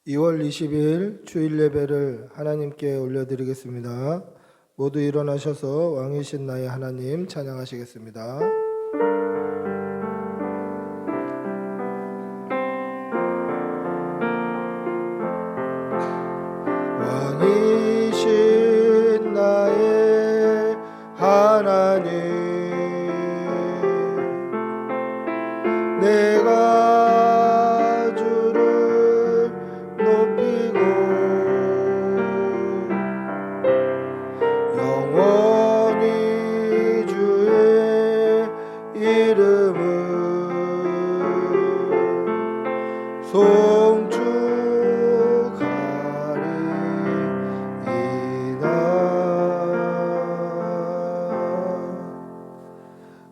2월 20일 주일 예배를 하나님께 올려드리겠습니다. 모두 일어나셔서 왕이신 나의 하나님 찬양하시겠습니다. 왕이신 나의 하나님, 내가 주를 높이고 영원히 주의 이름을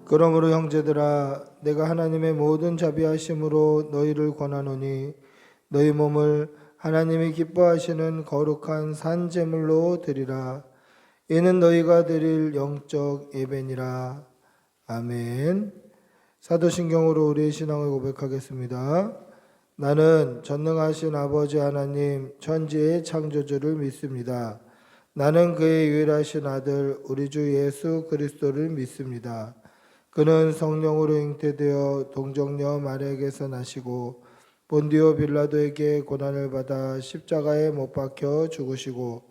그러므로 형제들아, 내가 하나님의 모든 자비하심으로 너희를 권하노니 너희 몸을 하나님이 기뻐하시는 거룩한 산 제물로 드리라. 이는 너희가 드릴 영적 예배니라. 아멘. 사도신경으로 우리의 신앙을 고백하겠습니다. 나는 전능하신 아버지 하나님 천지의 창조주를 믿습니다. 나는 그의 유일하신 아들 우리 주 예수 그리스도를 믿습니다. 그는 성령으로 잉태되어 동정녀 마리아에게서 나시고 본디오 빌라도에게 고난을 받아 십자가에 못 박혀 죽으시고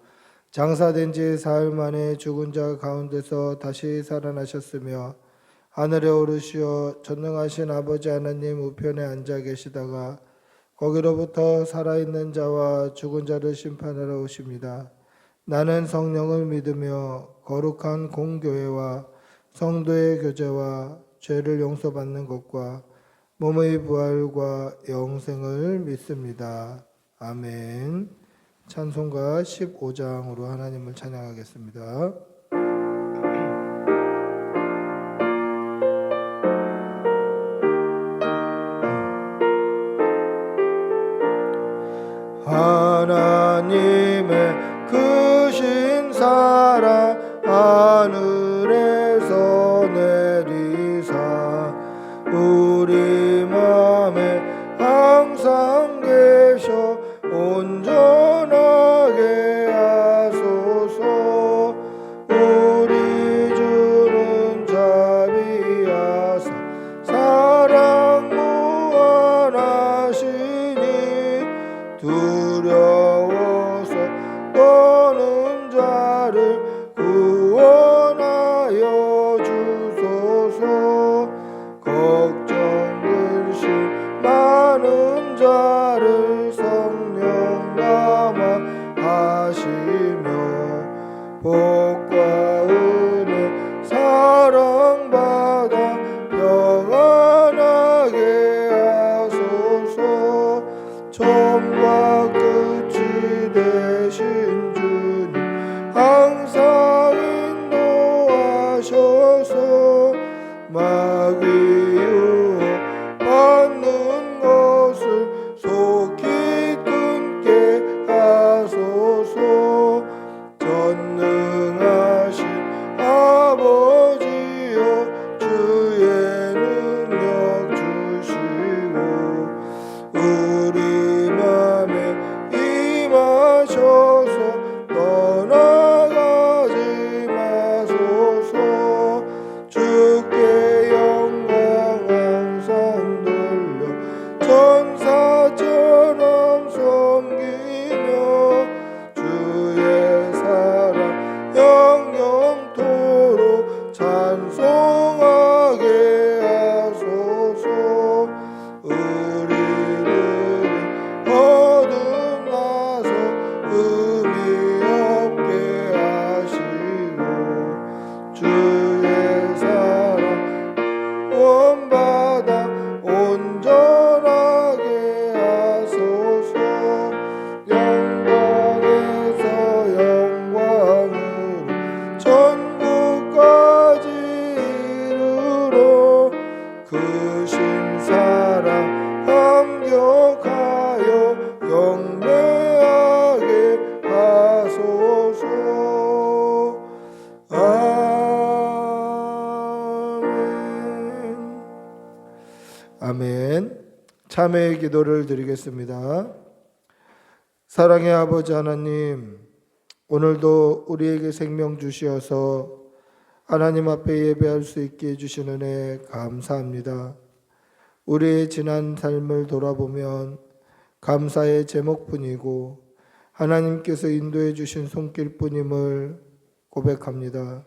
장사된 지 사흘 만에 죽은 자 가운데서 다시 살아나셨으며 하늘에 오르시어 전능하신 아버지 하나님 우편에 앉아 계시다가 거기로부터 살아있는 자와 죽은 자를 심판하러 오십니다. 나는 성령을 믿으며 거룩한 공교회와 성도의 교제와 죄를 용서받는 것과 몸의 부활과 영생을 믿습니다. 아멘. 찬송가 15장으로 하나님을 찬양하겠습니다. 하나님의 크신 사랑 하늘에서 내리사 우리 맘에 항상 계셔 온전하게 하소서. 우리 주는 자비하사 사랑 무한하시니 두려워서 떠는 자를 구원하여 주소서. 걱정 근심 많은 자를 성령 감화 하시며 복과 은혜 사랑받아 평안하게 하소서. 처음과 끝이 되신 주님 항상 인도하셔서 마귀 유혹 받는 것을 속히 끊게 하소서. 전능하신 아버지여 주의 능력 주시고 우리 맘에 임하셔서 떠나가지 마소서. 주께 영광 항상 돌려 천사처럼 섬기며 주의 사랑 영영토록 찬송하게 하소서. 우리를 거듭나서 의미 없게 하시고 주의 사랑 원받아 온전하게 하소서. 영광에서 영광으로 천국까지 이르러 크신 사랑 감격하여 경배하게 하소서. 아멘. 아멘. 참회의 기도를 드리겠습니다. 사랑의 아버지 하나님, 오늘도 우리에게 생명 주시어서 하나님 앞에 예배할 수 있게 해주신 은혜 감사합니다. 우리의 지난 삶을 돌아보면 감사의 제목뿐이고 하나님께서 인도해 주신 손길뿐임을 고백합니다.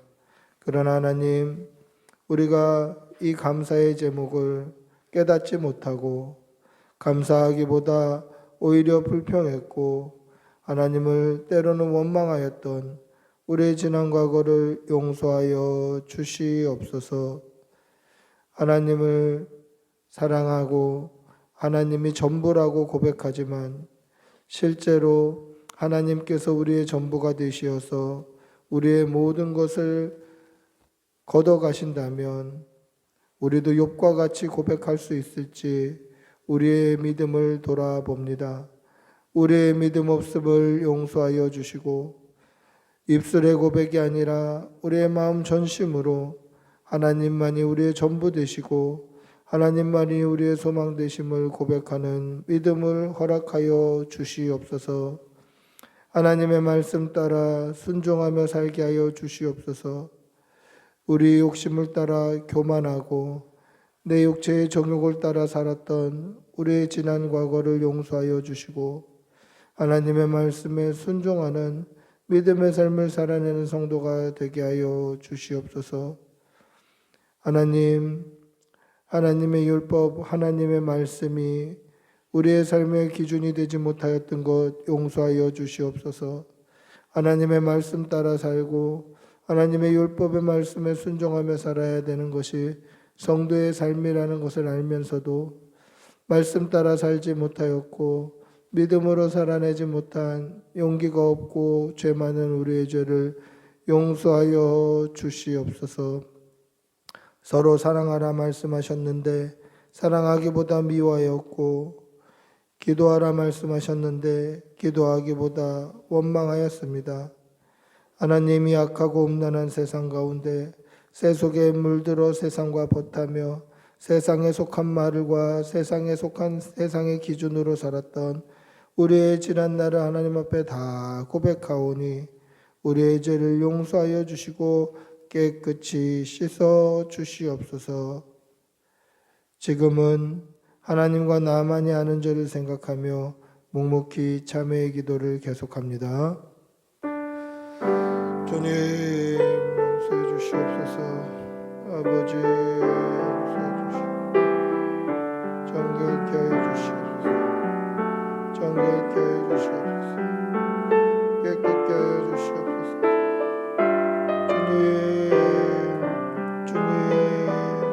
그러나 하나님, 우리가 이 감사의 제목을 깨닫지 못하고 감사하기보다 오히려 불평했고 하나님을 때로는 원망하였던 우리의 지난 과거를 용서하여 주시옵소서. 하나님을 사랑하고 하나님이 전부라고 고백하지만 실제로 하나님께서 우리의 전부가 되시어서 우리의 모든 것을 걷어가신다면 우리도 욥과 같이 고백할 수 있을지 우리의 믿음을 돌아봅니다. 우리의 믿음 없음을 용서하여 주시고 입술의 고백이 아니라 우리의 마음 전심으로 하나님만이 우리의 전부 되시고 하나님만이 우리의 소망 되심을 고백하는 믿음을 허락하여 주시옵소서. 하나님의 말씀 따라 순종하며 살게 하여 주시옵소서. 우리 욕심을 따라 교만하고 내 육체의 정욕을 따라 살았던 우리의 지난 과거를 용서하여 주시고 하나님의 말씀에 순종하는 믿음의 삶을 살아내는 성도가 되게 하여 주시옵소서. 하나님, 하나님의 율법, 하나님의 말씀이 우리의 삶의 기준이 되지 못하였던 것 용서하여 주시옵소서. 하나님의 말씀 따라 살고 하나님의 율법의 말씀에 순종하며 살아야 되는 것이 성도의 삶이라는 것을 알면서도 말씀 따라 살지 못하였고 믿음으로 살아내지 못한 용기가 없고 죄 많은 우리의 죄를 용서하여 주시옵소서. 서로 사랑하라 말씀하셨는데 사랑하기보다 미워하였고 기도하라 말씀하셨는데 기도하기보다 원망하였습니다. 하나님이 악하고 음란한 세상 가운데 새 속에 물들어 세상과 벗하며 세상에 속한 말과 세상에 속한 세상의 기준으로 살았던 우리의 지난 날을 하나님 앞에 다 고백하오니 우리의 죄를 용서하여 주시고 깨끗이 씻어 주시옵소서. 지금은 하나님과 나만이 아는 죄를 생각하며 묵묵히 참회의 기도를 계속합니다. 주님 용서해 주시옵소서. 아버지 용서해 주시옵소서. 정결케 하여 주시옵소서. 정결케 하여 주시옵소서. 깨끗게 하여 주시옵소서. 주님 도와주시옵소서.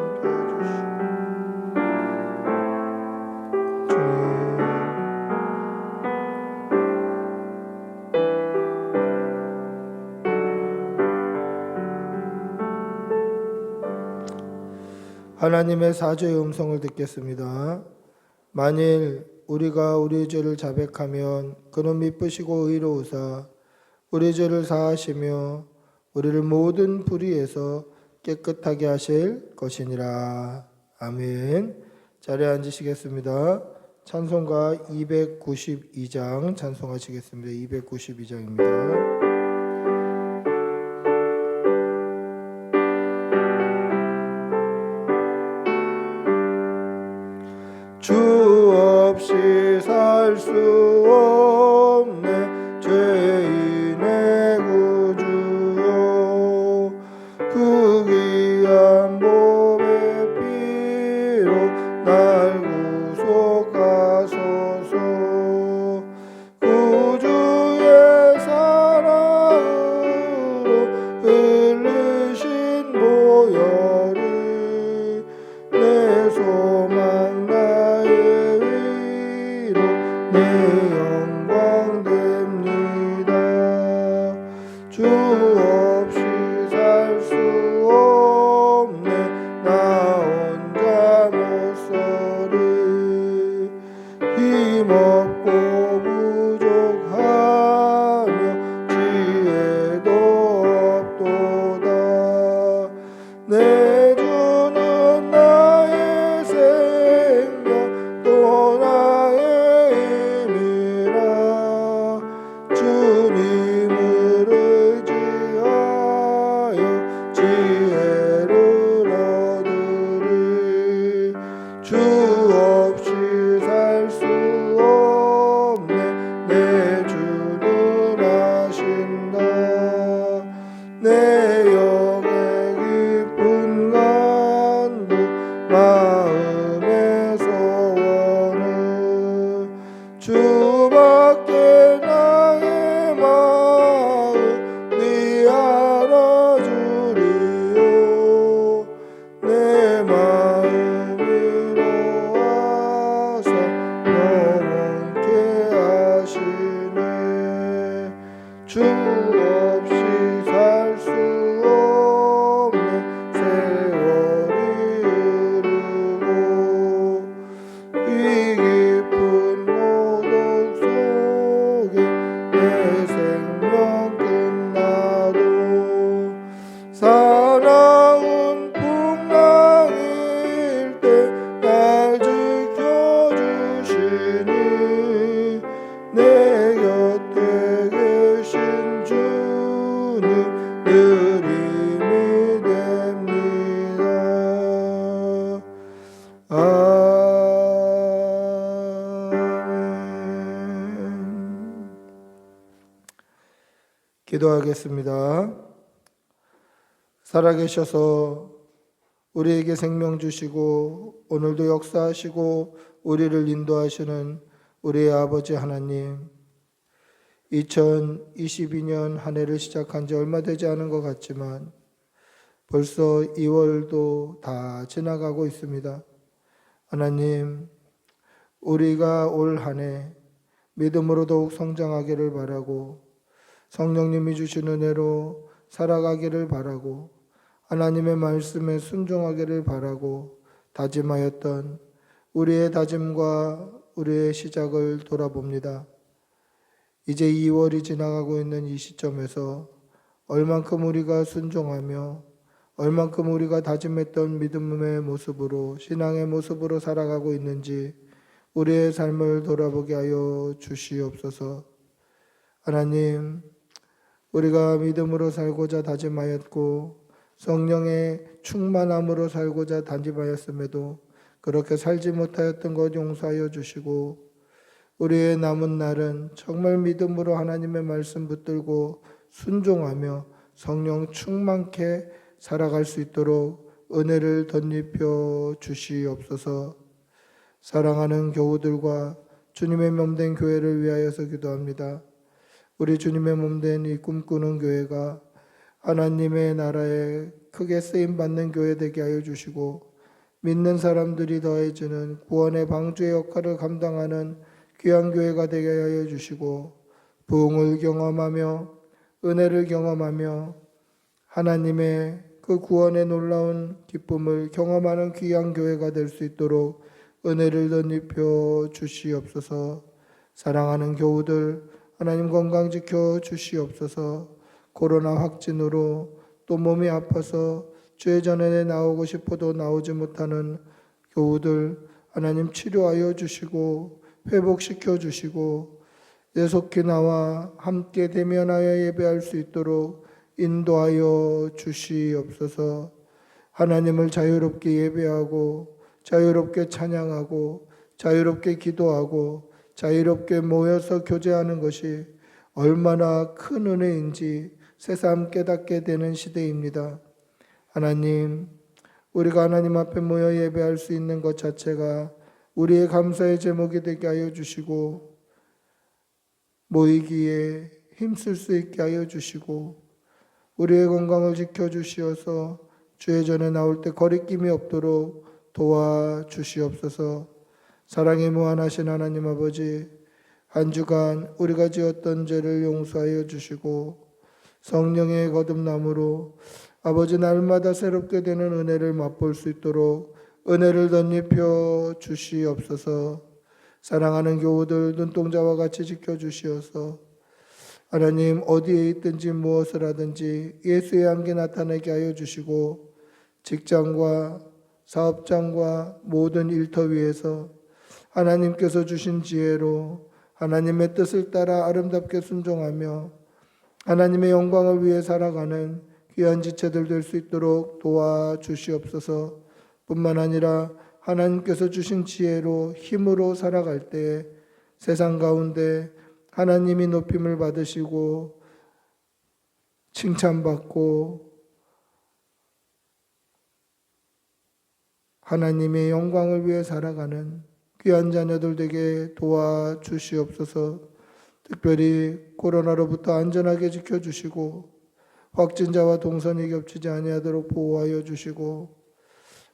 하나님의 사죄의 음성을 듣겠습니다. 만일 우리가 우리의 죄를 자백하면 그는 미쁘시고 의로우사 우리의 죄를 사하시며 우리를 모든 불의에서 깨끗하게 하실 것이니라. 아멘. 자리에 앉으시겠습니다. 찬송가 292장 찬송하시겠습니다. 292장입니다. 주 없이 살 수 없네 죄인의 구주요 그 귀한 몸의 피로 날 구속하소서 구주의 사랑으로 흘리신 보혈이 내 소망 내 영광 됩니다. 주 없이 살 수 없네 나 혼자 못 서리 주 없이 살 수 없네. 내 주는 하신다. 내 영의 깊은 간구 마음의 소원은 주밖에 나의 마음 네 알아주리요. 내 마음 위로하사 영원케 하시네. 주 없이 살 수 없네. 세월이 흐르고 이 깊은 고독 속에 내 생명 끝나도 사나운 풍랑일 때 날 지켜주시니 내 곁에 계신 주는 늘 힘이 됩니다. 아멘. 기도하겠습니다. 살아계셔서 우리에게 생명 주시고 오늘도 역사하시고 우리를 인도하시는 우리의 아버지 하나님, 2022년 한 해를 시작한 지 얼마 되지 않은 것 같지만 벌써 2월도 다 지나가고 있습니다. 하나님, 우리가 올 한 해 믿음으로 더욱 성장하기를 바라고 성령님이 주신 은혜로 살아가기를 바라고 하나님의 말씀에 순종하기를 바라고 다짐하였던 우리의 다짐과 우리의 시작을 돌아봅니다. 이제 2월이 지나가고 있는 이 시점에서 얼만큼 우리가 순종하며 얼만큼 우리가 다짐했던 믿음의 모습으로 신앙의 모습으로 살아가고 있는지 우리의 삶을 돌아보게 하여 주시옵소서. 하나님, 우리가 믿음으로 살고자 다짐하였고 성령의 충만함으로 살고자 다짐하였음에도 그렇게 살지 못하였던 것 용서하여 주시고 우리의 남은 날은 정말 믿음으로 하나님의 말씀 붙들고 순종하며 성령 충만케 살아갈 수 있도록 은혜를 덧입혀 주시옵소서. 사랑하는 교우들과 주님의 몸된 교회를 위하여서 기도합니다. 우리 주님의 몸된 이 꿈꾸는 교회가 하나님의 나라에 크게 쓰임받는 교회 되게 하여 주시고 믿는 사람들이 더해지는 구원의 방주의 역할을 감당하는 귀한 교회가 되게 하여 주시고 부흥을 경험하며 은혜를 경험하며 하나님의 그 구원의 놀라운 기쁨을 경험하는 귀한 교회가 될 수 있도록 은혜를 덧입혀 주시옵소서. 사랑하는 교우들 하나님 건강 지켜 주시옵소서. 코로나 확진으로 또 몸이 아파서 주의 전에 나오고 싶어도 나오지 못하는 교우들 하나님 치료하여 주시고 회복시켜 주시고 예속히 나와 함께 대면하여 예배할 수 있도록 인도하여 주시옵소서. 하나님을 자유롭게 예배하고 자유롭게 찬양하고 자유롭게 기도하고 자유롭게 모여서 교제하는 것이 얼마나 큰 은혜인지 새삼 깨닫게 되는 시대입니다. 하나님, 우리가 하나님 앞에 모여 예배할 수 있는 것 자체가 우리의 감사의 제목이 되게 하여 주시고 모이기에 힘쓸 수 있게 하여 주시고 우리의 건강을 지켜주시어서 주의 전에 나올 때 거리낌이 없도록 도와주시옵소서. 사랑이 무한하신 하나님 아버지, 한 주간 우리가 지었던 죄를 용서하여 주시고 성령의 거듭남으로 아버지 날마다 새롭게 되는 은혜를 맛볼 수 있도록 은혜를 덧입혀 주시옵소서. 사랑하는 교우들 눈동자와 같이 지켜주시어서 하나님 어디에 있든지 무엇을 하든지 예수의 향기 나타내게 하여 주시고 직장과 사업장과 모든 일터 위에서 하나님께서 주신 지혜로 하나님의 뜻을 따라 아름답게 순종하며 하나님의 영광을 위해 살아가는 귀한 지체들 될 수 있도록 도와주시옵소서. 뿐만 아니라 하나님께서 주신 지혜로 힘으로 살아갈 때 세상 가운데 하나님이 높임을 받으시고 칭찬받고 하나님의 영광을 위해 살아가는 귀한 자녀들 되게 도와주시옵소서. 특별히 코로나로부터 안전하게 지켜주시고 확진자와 동선이 겹치지 아니하도록 보호하여 주시고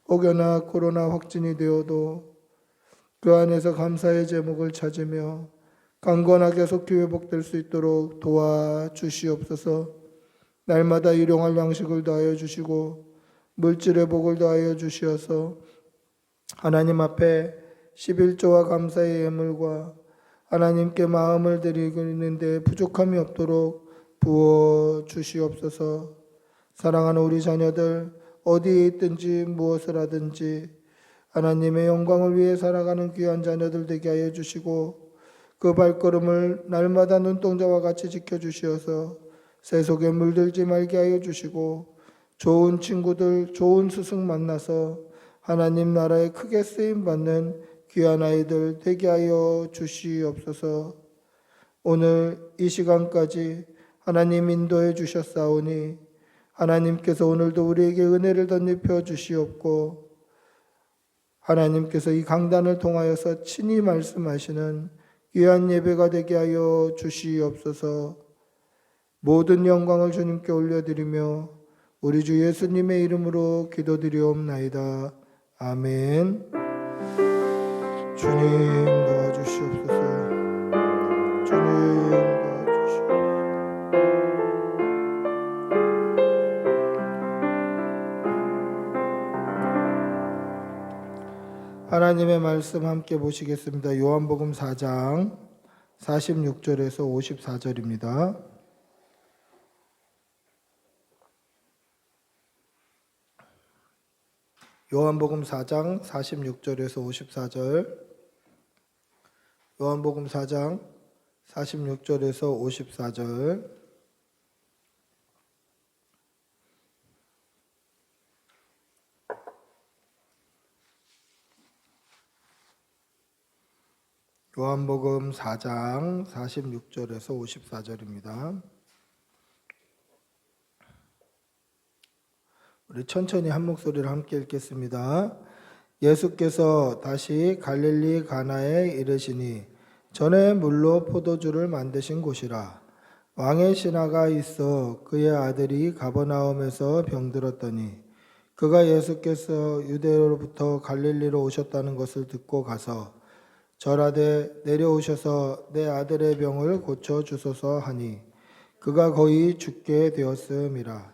혹여나 코로나 확진이 되어도 그 안에서 감사의 제목을 찾으며 강건하게 속히 회복될 수 있도록 도와주시옵소서. 날마다 일용할 양식을 더하여 주시고 물질의 복을 더하여 주시어서 하나님 앞에 11조와 감사의 예물과 하나님께 마음을 드리는데 부족함이 없도록 부어 주시옵소서. 사랑하는 우리 자녀들 어디에 있든지 무엇을 하든지 하나님의 영광을 위해 살아가는 귀한 자녀들 되게 하여 주시고 그 발걸음을 날마다 눈동자와 같이 지켜주시어서 세속에 물들지 말게 하여 주시고 좋은 친구들, 좋은 스승 만나서 하나님 나라에 크게 쓰임받는 귀한 아이들 되게 하여 주시옵소서. 오늘 이 시간까지 하나님 인도해 주셨사오니 하나님께서 오늘도 우리에게 은혜를 덧입혀 주시옵고 하나님께서 이 강단을 통하여서 친히 말씀하시는 귀한 예배가 되게 하여 주시옵소서. 모든 영광을 주님께 올려드리며 우리 주 예수님의 이름으로 기도드리옵나이다. 아멘. 주님 도와주시옵소서. 주님 도와주시옵소서. 하나님의 말씀 함께 보시겠습니다. 요한복음 4장 46절에서 54절입니다. 요한복음 4장 46절에서 54절. 요한복음 4장 46절에서 54절. 요한복음 4장 46절에서 54절입니다. 우리 천천히 한 목소리를 함께 읽겠습니다. 예수께서 다시 갈릴리 가나에 이르시니 전에 물로 포도주를 만드신 곳이라. 왕의 신하가 있어 그의 아들이 가버나움에서 병들었더니 그가 예수께서 유대로부터 갈릴리로 오셨다는 것을 듣고 가서 절하되 내려오셔서 내 아들의 병을 고쳐 주소서 하니 그가 거의 죽게 되었음이라.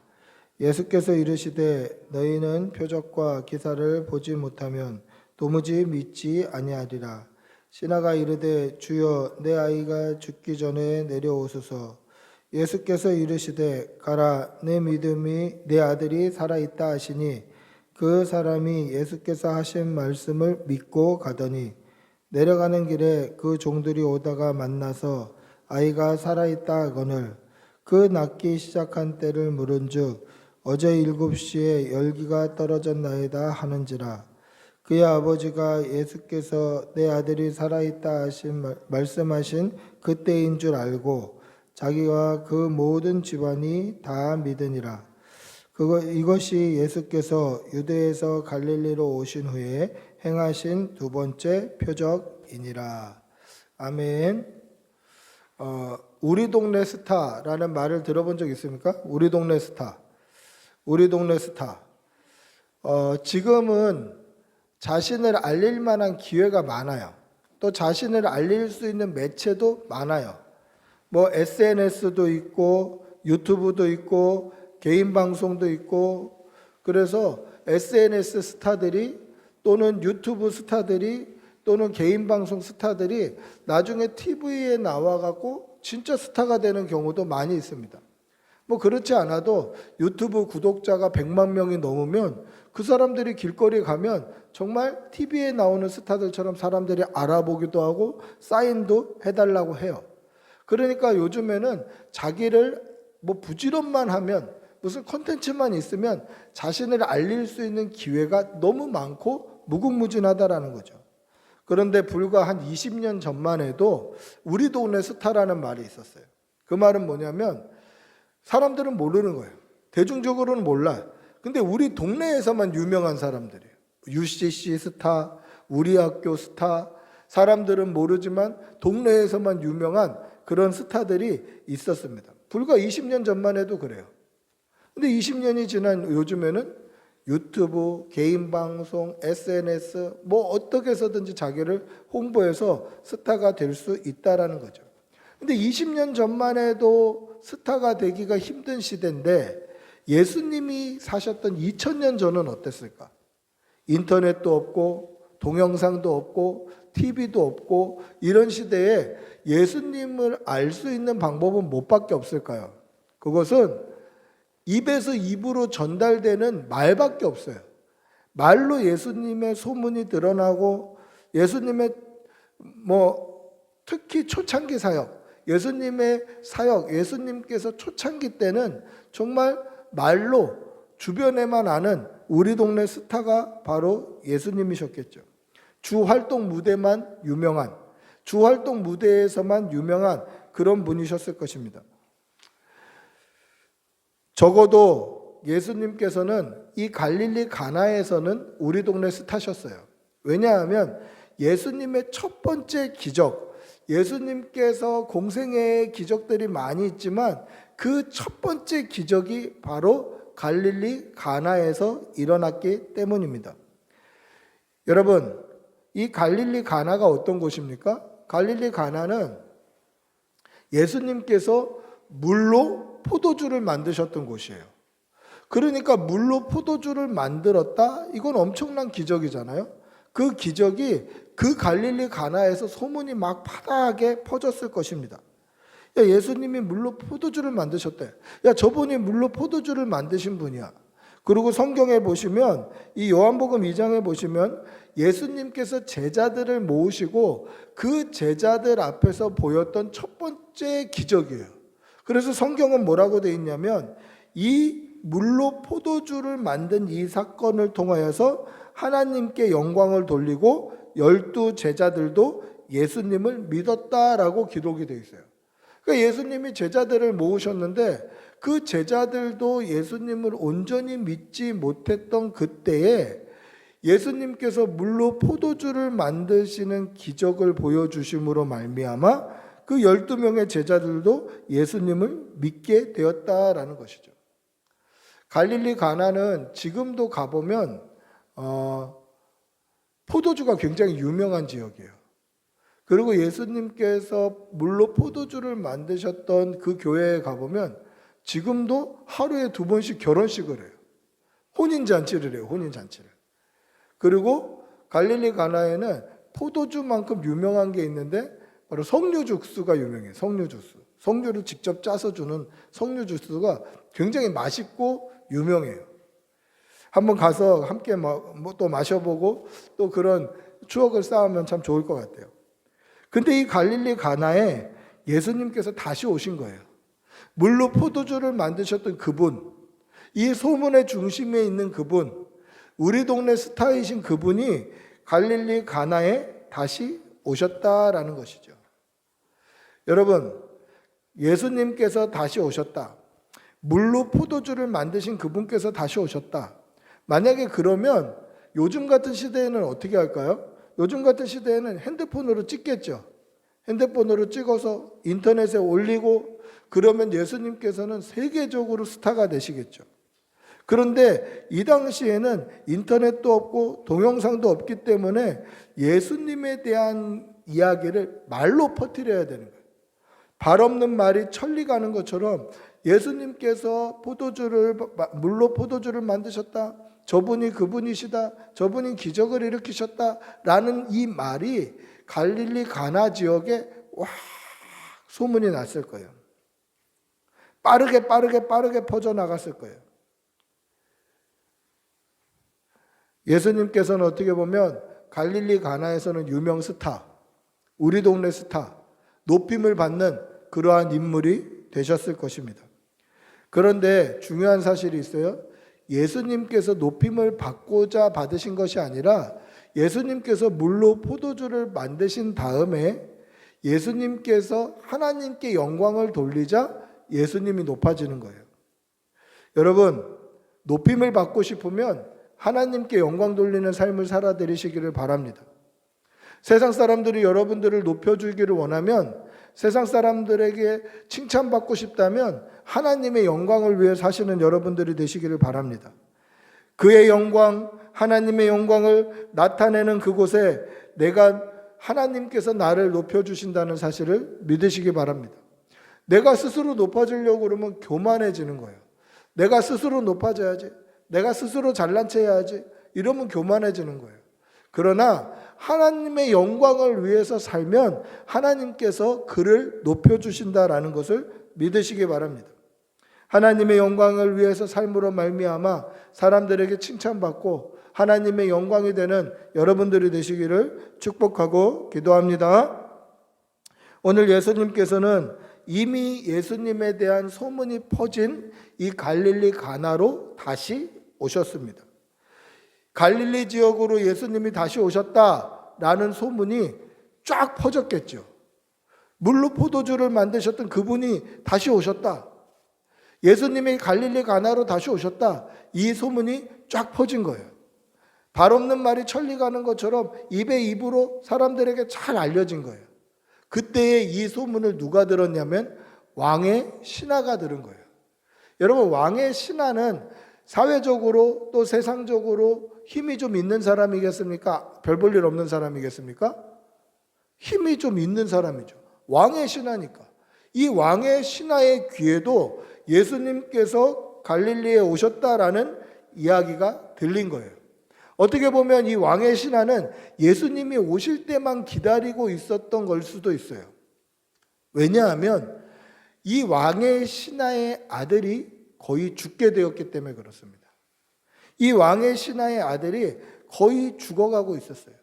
예수께서 이르시되 너희는 표적과 기사를 보지 못하면 도무지 믿지 아니하리라. 신하가 이르되 주여 내 아이가 죽기 전에 내려오소서. 예수께서 이르시되 가라 내 믿음이 내 아들이 살아있다 하시니 그 사람이 예수께서 하신 말씀을 믿고 가더니 내려가는 길에 그 종들이 오다가 만나서 아이가 살아있다 하거늘 그 낫기 시작한 때를 물은즉 어제 7시에 열기가 떨어졌나이다 하는지라. 그의 아버지가 예수께서 내 아들이 살아있다 하신 말씀하신 그때인 줄 알고 자기와 그 모든 집안이 다 믿으니라. 이것이 예수께서 유대에서 갈릴리로 오신 후에 행하신 두 번째 표적이니라. 아멘. 우리 동네 스타라는 말을 들어본 적 있습니까? 우리 동네 스타. 우리 동네 스타. 지금은 자신을 알릴 만한 기회가 많아요. 또 자신을 알릴 수 있는 매체도 많아요. 뭐 SNS도 있고 유튜브도 있고 개인 방송도 있고 그래서 SNS 스타들이 또는 유튜브 스타들이 또는 개인 방송 스타들이 나중에 TV에 나와갖고 진짜 스타가 되는 경우도 많이 있습니다. 뭐 그렇지 않아도 유튜브 구독자가 100만 명이 넘으면 그 사람들이 길거리에 가면 정말 TV에 나오는 스타들처럼 사람들이 알아보기도 하고 사인도 해달라고 해요. 그러니까 요즘에는 자기를 뭐 부지런만 하면 무슨 콘텐츠만 있으면 자신을 알릴 수 있는 기회가 너무 많고 무궁무진하다라는 거죠. 그런데 불과 한 20년 전만 해도 우리 동네 스타라는 말이 있었어요. 그 말은 뭐냐면 사람들은 모르는 거예요. 대중적으로는 몰라. 근데 우리 동네에서만 유명한 사람들이에요. UCC 스타, 우리 학교 스타, 사람들은 모르지만 동네에서만 유명한 그런 스타들이 있었습니다. 불과 20년 전만 해도 그래요. 근데 20년이 지난 요즘에는 유튜브, 개인 방송, SNS 뭐 어떻게 해서든지 자기를 홍보해서 스타가 될 수 있다라는 거죠. 근데 20년 전만 해도 스타가 되기가 힘든 시대인데 예수님이 사셨던 2000년 전은 어땠을까? 인터넷도 없고 동영상도 없고 TV도 없고 이런 시대에 예수님을 알 수 있는 방법은 뭐밖에 없을까요? 그것은 입에서 입으로 전달되는 말밖에 없어요. 말로 예수님의 소문이 드러나고 예수님의 특히 초창기 사역, 예수님의 사역, 예수님께서 초창기 때는 정말 말로 주변에만 아는 우리 동네 스타가 바로 예수님이셨겠죠. 주 활동 무대만 유명한, 주 활동 무대에서만 유명한 그런 분이셨을 것입니다. 적어도 예수님께서는 이 갈릴리 가나에서는 우리 동네 스타셨어요. 왜냐하면 예수님의 첫 번째 기적, 예수님께서 공생애의 기적들이 많이 있지만 그 첫 번째 기적이 바로 갈릴리 가나에서 일어났기 때문입니다. 여러분, 이 갈릴리 가나가 어떤 곳입니까? 갈릴리 가나는 예수님께서 물로 포도주를 만드셨던 곳이에요. 그러니까 물로 포도주를 만들었다? 이건 엄청난 기적이잖아요. 그 기적이 그 갈릴리 가나에서 소문이 막 파다하게 퍼졌을 것입니다. 야, 예수님이 물로 포도주를 만드셨대. 야, 저분이 물로 포도주를 만드신 분이야. 그리고 성경에 보시면 이 요한복음 2장에 보시면 예수님께서 제자들을 모으시고 그 제자들 앞에서 보였던 첫 번째 기적이에요. 그래서 성경은 뭐라고 되어 있냐면 이 물로 포도주를 만든 이 사건을 통하여서 하나님께 영광을 돌리고 12 제자들도 예수님을 믿었다라고 기록이 되어 있어요. 그러니까 예수님이 제자들을 모으셨는데 그 제자들도 예수님을 온전히 믿지 못했던 그때에 예수님께서 물로 포도주를 만드시는 기적을 보여주심으로 말미암아 그 12명의 제자들도 예수님을 믿게 되었다라는 것이죠. 갈릴리 가나는 지금도 가보면 포도주가 굉장히 유명한 지역이에요. 그리고 예수님께서 물로 포도주를 만드셨던 그 교회에 가보면 지금도 하루에 2번씩 결혼식을 해요. 혼인잔치를 해요. 혼인잔치를. 그리고 갈릴리 가나에는 포도주만큼 유명한 게 있는데 바로 석류 주스가 유명해요. 석류 주스. 석류를 직접 짜서 주는 석류 주스가 굉장히 맛있고 유명해요. 한번 가서 함께 또 마셔보고 또 그런 추억을 쌓으면 참 좋을 것 같아요. 근데 이 갈릴리 가나에 예수님께서 다시 오신 거예요. 물로 포도주를 만드셨던 그분, 이 소문의 중심에 있는 그분, 우리 동네 스타이신 그분이 갈릴리 가나에 다시 오셨다라는 것이죠. 여러분, 예수님께서 다시 오셨다. 물로 포도주를 만드신 그분께서 다시 오셨다. 만약에 그러면 요즘 같은 시대에는 어떻게 할까요? 요즘 같은 시대에는 핸드폰으로 찍겠죠. 핸드폰으로 찍어서 인터넷에 올리고 그러면 예수님께서는 세계적으로 스타가 되시겠죠. 그런데 이 당시에는 인터넷도 없고 동영상도 없기 때문에 예수님에 대한 이야기를 말로 퍼뜨려야 되는 거예요. 발 없는 말이 천리 가는 것처럼 예수님께서 물로 포도주를 만드셨다. 저분이 그분이시다. 저분이 기적을 일으키셨다라는 이 말이 갈릴리 가나 지역에 와 소문이 났을 거예요. 빠르게 퍼져나갔을 거예요. 예수님께서는 어떻게 보면 갈릴리 가나에서는 유명 스타, 우리 동네 스타, 높임을 받는 그러한 인물이 되셨을 것입니다. 그런데 중요한 사실이 있어요. 예수님께서 높임을 받고자 받으신 것이 아니라 예수님께서 물로 포도주를 만드신 다음에 예수님께서 하나님께 영광을 돌리자 예수님이 높아지는 거예요. 여러분, 높임을 받고 싶으면 하나님께 영광 돌리는 삶을 살아드리시기를 바랍니다. 세상 사람들이 여러분들을 높여주기를 원하면, 세상 사람들에게 칭찬받고 싶다면 하나님의 영광을 위해 사시는 여러분들이 되시기를 바랍니다. 그의 영광, 하나님의 영광을 나타내는 그곳에 내가 하나님께서 나를 높여주신다는 사실을 믿으시기 바랍니다. 내가 스스로 높아지려고 그러면 교만해지는 거예요. 내가 스스로 높아져야지, 내가 스스로 잘난 체 해야지, 이러면 교만해지는 거예요. 그러나 하나님의 영광을 위해서 살면 하나님께서 그를 높여주신다라는 것을 믿으시기 바랍니다. 하나님의 영광을 위해서 삶으로 말미암아 사람들에게 칭찬받고 하나님의 영광이 되는 여러분들이 되시기를 축복하고 기도합니다. 오늘 예수님께서는 이미 예수님에 대한 소문이 퍼진 이 갈릴리 가나로 다시 오셨습니다. 갈릴리 지역으로 예수님이 다시 오셨다라는 소문이 쫙 퍼졌겠죠. 물로 포도주를 만드셨던 그분이 다시 오셨다. 예수님이 갈릴리 가나로 다시 오셨다. 이 소문이 쫙 퍼진 거예요. 발 없는 말이 천리 가는 것처럼 입에 입으로 사람들에게 잘 알려진 거예요. 그때에 이 소문을 누가 들었냐면 왕의 신하가 들은 거예요. 여러분, 왕의 신하는 사회적으로 또 세상적으로 힘이 좀 있는 사람이겠습니까? 별 볼 일 없는 사람이겠습니까? 힘이 좀 있는 사람이죠. 왕의 신하니까. 이 왕의 신하의 귀에도 예수님께서 갈릴리에 오셨다라는 이야기가 들린 거예요. 어떻게 보면 이 왕의 신하는 예수님이 오실 때만 기다리고 있었던 걸 수도 있어요. 왜냐하면 이 왕의 신하의 아들이 거의 죽게 되었기 때문에 그렇습니다. 이 왕의 신하의 아들이 거의 죽어가고 있었어요.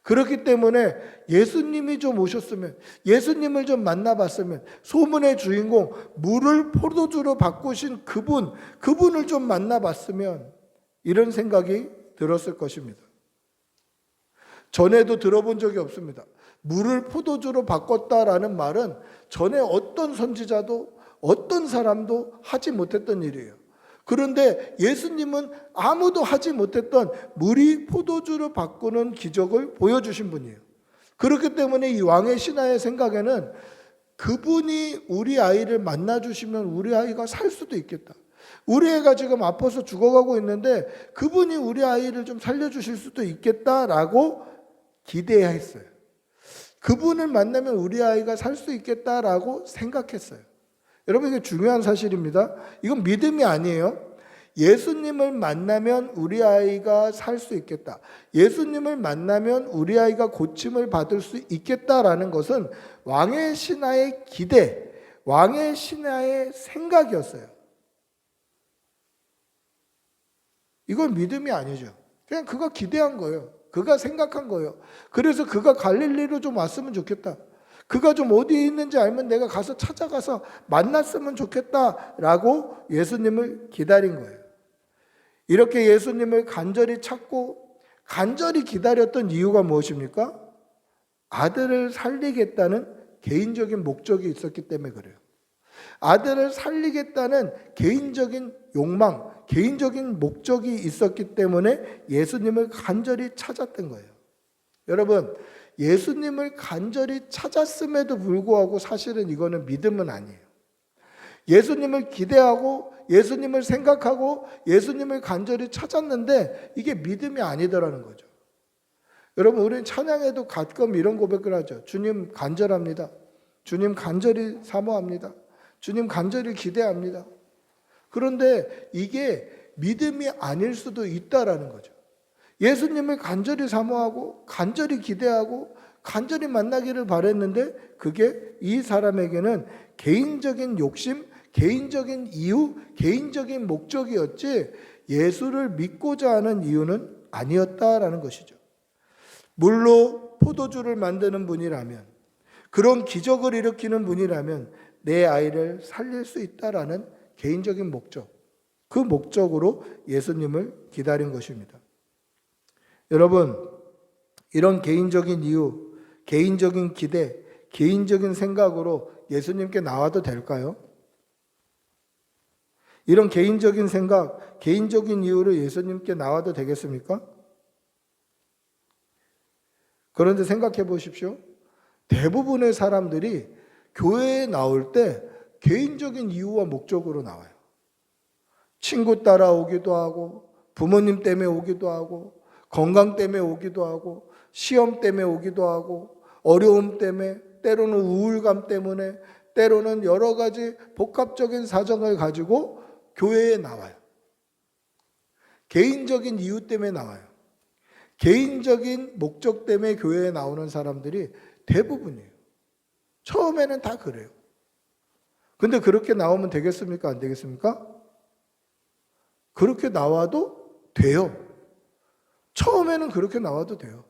그렇기 때문에 예수님이 좀 오셨으면, 예수님을 좀 만나봤으면, 소문의 주인공, 물을 포도주로 바꾸신 그분을 좀 만나봤으면, 이런 생각이 들었을 것입니다. 전에도 들어본 적이 없습니다. 물을 포도주로 바꿨다라는 말은 전에 어떤 선지자도 어떤 사람도 하지 못했던 일이에요. 그런데 예수님은 아무도 하지 못했던 물이 포도주로 바꾸는 기적을 보여주신 분이에요. 그렇기 때문에 이 왕의 신하의 생각에는 그분이 우리 아이를 만나주시면 우리 아이가 살 수도 있겠다. 우리 애가 지금 아파서 죽어가고 있는데 그분이 우리 아이를 좀 살려주실 수도 있겠다라고 기대했어요. 그분을 만나면 우리 아이가 살 수 있겠다라고 생각했어요. 여러분, 이게 중요한 사실입니다. 이건 믿음이 아니에요. 예수님을 만나면 우리 아이가 살 수 있겠다. 예수님을 만나면 우리 아이가 고침을 받을 수 있겠다라는 것은 왕의 신하의 기대, 왕의 신하의 생각이었어요. 이건 믿음이 아니죠. 그냥 그가 기대한 거예요. 그가 생각한 거예요. 그래서 그가 갈릴리로 좀 왔으면 좋겠다. 그가 좀 어디에 있는지 알면 내가 가서 찾아가서 만났으면 좋겠다라고 예수님을 기다린 거예요. 이렇게 예수님을 간절히 찾고 간절히 기다렸던 이유가 무엇입니까? 아들을 살리겠다는 개인적인 목적이 있었기 때문에 그래요. 아들을 살리겠다는 개인적인 욕망, 개인적인 목적이 있었기 때문에 예수님을 간절히 찾았던 거예요. 여러분, 예수님을 간절히 찾았음에도 불구하고 사실은 이거는 믿음은 아니에요. 예수님을 기대하고 예수님을 생각하고 예수님을 간절히 찾았는데 이게 믿음이 아니더라는 거죠. 여러분, 우리는 찬양에도 가끔 이런 고백을 하죠. 주님 간절합니다. 주님 간절히 사모합니다. 주님 간절히 기대합니다. 그런데 이게 믿음이 아닐 수도 있다라는 거죠. 예수님을 간절히 사모하고 간절히 기대하고 간절히 만나기를 바랬는데 그게 이 사람에게는 개인적인 욕심, 개인적인 이유, 개인적인 목적이었지 예수를 믿고자 하는 이유는 아니었다라는 것이죠. 물로 포도주를 만드는 분이라면, 그런 기적을 일으키는 분이라면 내 아이를 살릴 수 있다라는 개인적인 목적, 그 목적으로 예수님을 기다린 것입니다. 여러분, 이런 개인적인 이유, 개인적인 기대, 개인적인 생각으로 예수님께 나와도 될까요? 이런 개인적인 생각, 개인적인 이유로 예수님께 나와도 되겠습니까? 그런데 생각해 보십시오. 대부분의 사람들이 교회에 나올 때 개인적인 이유와 목적으로 나와요. 친구 따라오기도 하고, 부모님 때문에 오기도 하고, 건강 때문에 오기도 하고, 시험 때문에 오기도 하고, 어려움 때문에, 때로는 우울감 때문에, 때로는 여러 가지 복합적인 사정을 가지고 교회에 나와요. 개인적인 이유 때문에 나와요. 개인적인 목적 때문에 교회에 나오는 사람들이 대부분이에요. 처음에는 다 그래요. 근데 그렇게 나오면 되겠습니까? 안 되겠습니까? 그렇게 나와도 돼요. 처음에는 그렇게 나와도 돼요.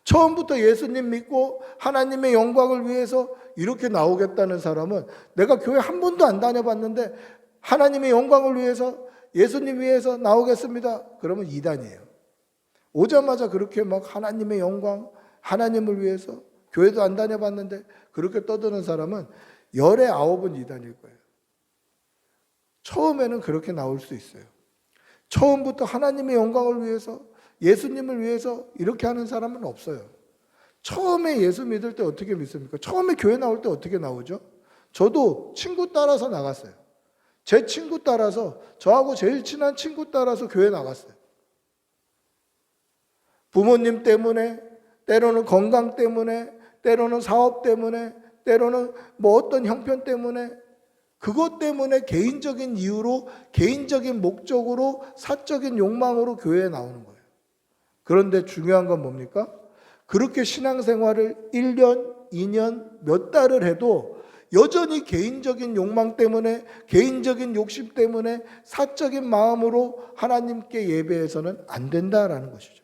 처음부터 예수님 믿고 하나님의 영광을 위해서 이렇게 나오겠다는 사람은 내가 교회 한 번도 안 다녀봤는데 하나님의 영광을 위해서 예수님 위해서 나오겠습니다. 그러면 이단이에요. 오자마자 그렇게 막 하나님의 영광, 하나님을 위해서 교회도 안 다녀봤는데 그렇게 떠드는 사람은 열의 9은 이단일 거예요. 처음에는 그렇게 나올 수 있어요. 처음부터 하나님의 영광을 위해서 예수님을 위해서 이렇게 하는 사람은 없어요. 처음에 예수 믿을 때 어떻게 믿습니까? 처음에 교회 나올 때 어떻게 나오죠? 저도 친구 따라서 나갔어요. 제 친구 따라서, 저하고 제일 친한 친구 따라서 교회 나갔어요. 부모님 때문에, 때로는 건강 때문에, 때로는 사업 때문에, 때로는 뭐 어떤 형편 때문에, 그것 때문에 개인적인 이유로, 개인적인 목적으로, 사적인 욕망으로 교회에 나오는 거예요. 그런데 중요한 건 뭡니까? 그렇게 신앙생활을 1년, 2년, 몇 달을 해도 여전히 개인적인 욕망 때문에, 개인적인 욕심 때문에, 사적인 마음으로 하나님께 예배해서는 안 된다라는 것이죠.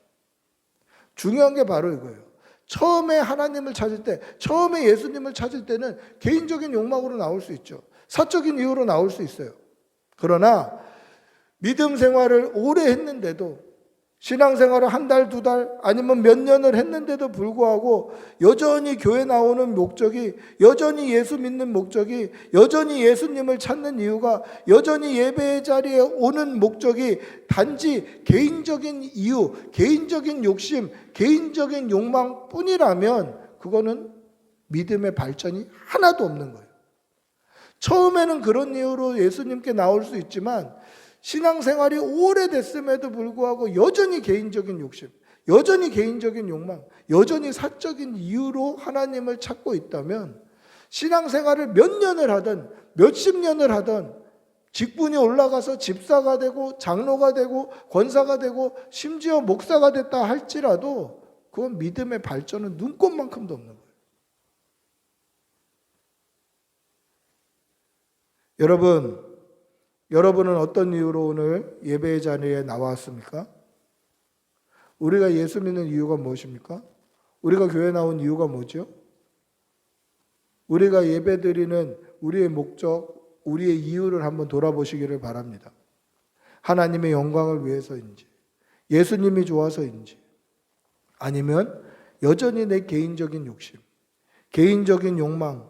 중요한 게 바로 이거예요. 처음에 하나님을 찾을 때, 처음에 예수님을 찾을 때는 개인적인 욕망으로 나올 수 있죠. 사적인 이유로 나올 수 있어요. 그러나 믿음 생활을 오래 했는데도, 신앙생활을 한 달, 두 달, 아니면 몇 년을 했는데도 불구하고 여전히 교회 나오는 목적이, 여전히 예수 믿는 목적이, 여전히 예수님을 찾는 이유가, 여전히 예배의 자리에 오는 목적이 단지 개인적인 이유, 개인적인 욕심, 개인적인 욕망뿐이라면 그거는 믿음의 발전이 하나도 없는 거예요. 처음에는 그런 이유로 예수님께 나올 수 있지만 신앙생활이 오래됐음에도 불구하고 여전히 개인적인 욕심, 여전히 개인적인 욕망, 여전히 사적인 이유로 하나님을 찾고 있다면 신앙생활을 몇 년을 하든 몇십 년을 하든 직분이 올라가서 집사가 되고 장로가 되고 권사가 되고 심지어 목사가 됐다 할지라도 그건 믿음의 발전은 눈꼽만큼도 없는 거예요. 여러분은 어떤 이유로 오늘 예배의 자리에 나왔습니까? 우리가 예수 믿는 이유가 무엇입니까? 우리가 교회 나온 이유가 뭐죠? 우리가 예배드리는 우리의 목적, 우리의 이유를 한번 돌아보시기를 바랍니다. 하나님의 영광을 위해서인지, 예수님이 좋아서인지, 아니면 여전히 내 개인적인 욕심, 개인적인 욕망,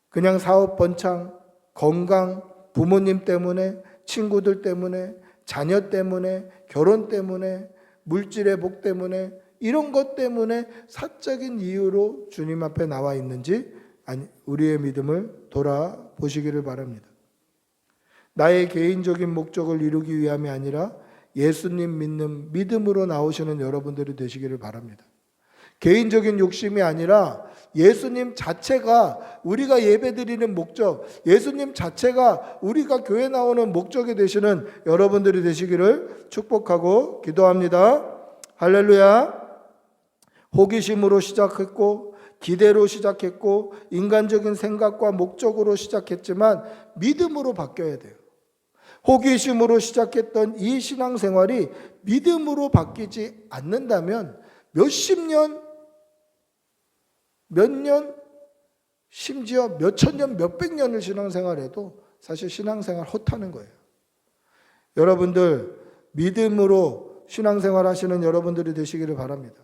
그냥 사업 번창, 건강, 부모님 때문에, 친구들 때문에, 자녀 때문에, 결혼 때문에, 물질의 복 때문에, 이런 것 때문에 사적인 이유로 주님 앞에 나와 있는지 우리의 믿음을 돌아보시기를 바랍니다. 나의 개인적인 목적을 이루기 위함이 아니라 예수님 믿는 믿음으로 나오시는 여러분들이 되시기를 바랍니다. 개인적인 욕심이 아니라 예수님 자체가 우리가 예배드리는 목적, 예수님 자체가 우리가 교회 나오는 목적이 되시는 여러분들이 되시기를 축복하고 기도합니다. 할렐루야. 호기심으로 시작했고 기대로 시작했고 인간적인 생각과 목적으로 시작했지만 믿음으로 바뀌어야 돼요. 호기심으로 시작했던 이 신앙생활이 믿음으로 바뀌지 않는다면 몇십 년, 몇 년, 심지어 몇천 년, 몇백 년을 신앙생활해도 사실 신앙생활 헛하는 거예요. 여러분들 믿음으로 신앙생활 하시는 여러분들이 되시기를 바랍니다.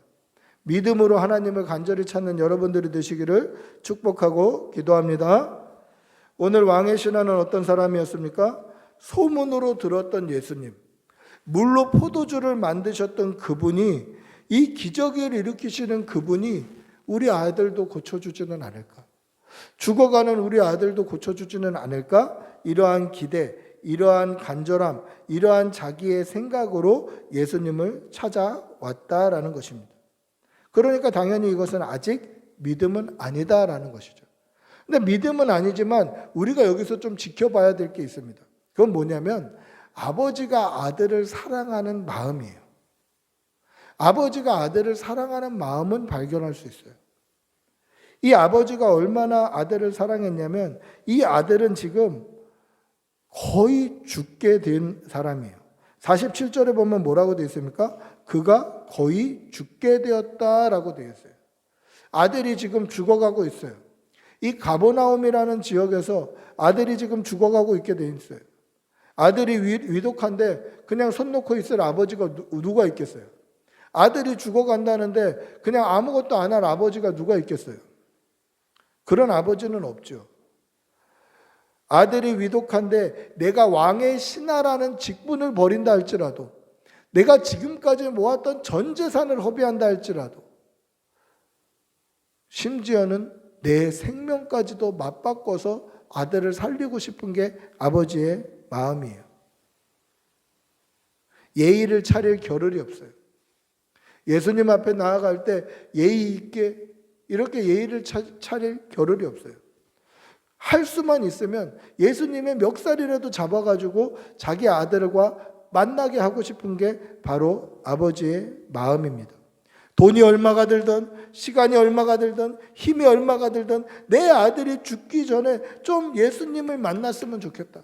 믿음으로 하나님을 간절히 찾는 여러분들이 되시기를 축복하고 기도합니다. 오늘 왕의 신하는 어떤 사람이었습니까? 소문으로 들었던 예수님, 물로 포도주를 만드셨던 그분이, 이 기적을 일으키시는 그분이 우리 아들도 고쳐주지는 않을까? 죽어가는 우리 아들도 고쳐주지는 않을까? 이러한 기대, 이러한 간절함, 이러한 자기의 생각으로 예수님을 찾아왔다라는 것입니다. 그러니까 당연히 이것은 아직 믿음은 아니다라는 것이죠. 근데 믿음은 아니지만 우리가 여기서 좀 지켜봐야 될 게 있습니다. 그건 뭐냐면 아버지가 아들을 사랑하는 마음이에요. 아버지가 아들을 사랑하는 마음은 발견할 수 있어요. 이 아버지가 얼마나 아들을 사랑했냐면 이 아들은 지금 거의 죽게 된 사람이에요. 47절에 보면 뭐라고 되어 있습니까? 그가 거의 죽게 되었다라고 되어 있어요. 아들이 지금 죽어가고 있어요. 이 가버나움이라는 지역에서 아들이 지금 죽어가고 있게 되어 있어요. 아들이 위독한데 그냥 손 놓고 있을 아버지가 누가 있겠어요? 아들이 죽어간다는데 그냥 아무것도 안 할 아버지가 누가 있겠어요? 그런 아버지는 없죠. 아들이 위독한데 내가 왕의 신하라는 직분을 버린다 할지라도, 내가 지금까지 모았던 전 재산을 허비한다 할지라도, 심지어는 내 생명까지도 맞바꿔서 아들을 살리고 싶은 게 아버지의 마음이에요. 예의를 차릴 겨를이 없어요. 예수님 앞에 나아갈 때 예의 있게 이렇게 예의를 차릴 겨를이 없어요. 할 수만 있으면 예수님의 멱살이라도 잡아가지고 자기 아들과 만나게 하고 싶은 게 바로 아버지의 마음입니다. 돈이 얼마가 들든 시간이 얼마가 들든 힘이 얼마가 들든 내 아들이 죽기 전에 좀 예수님을 만났으면 좋겠다.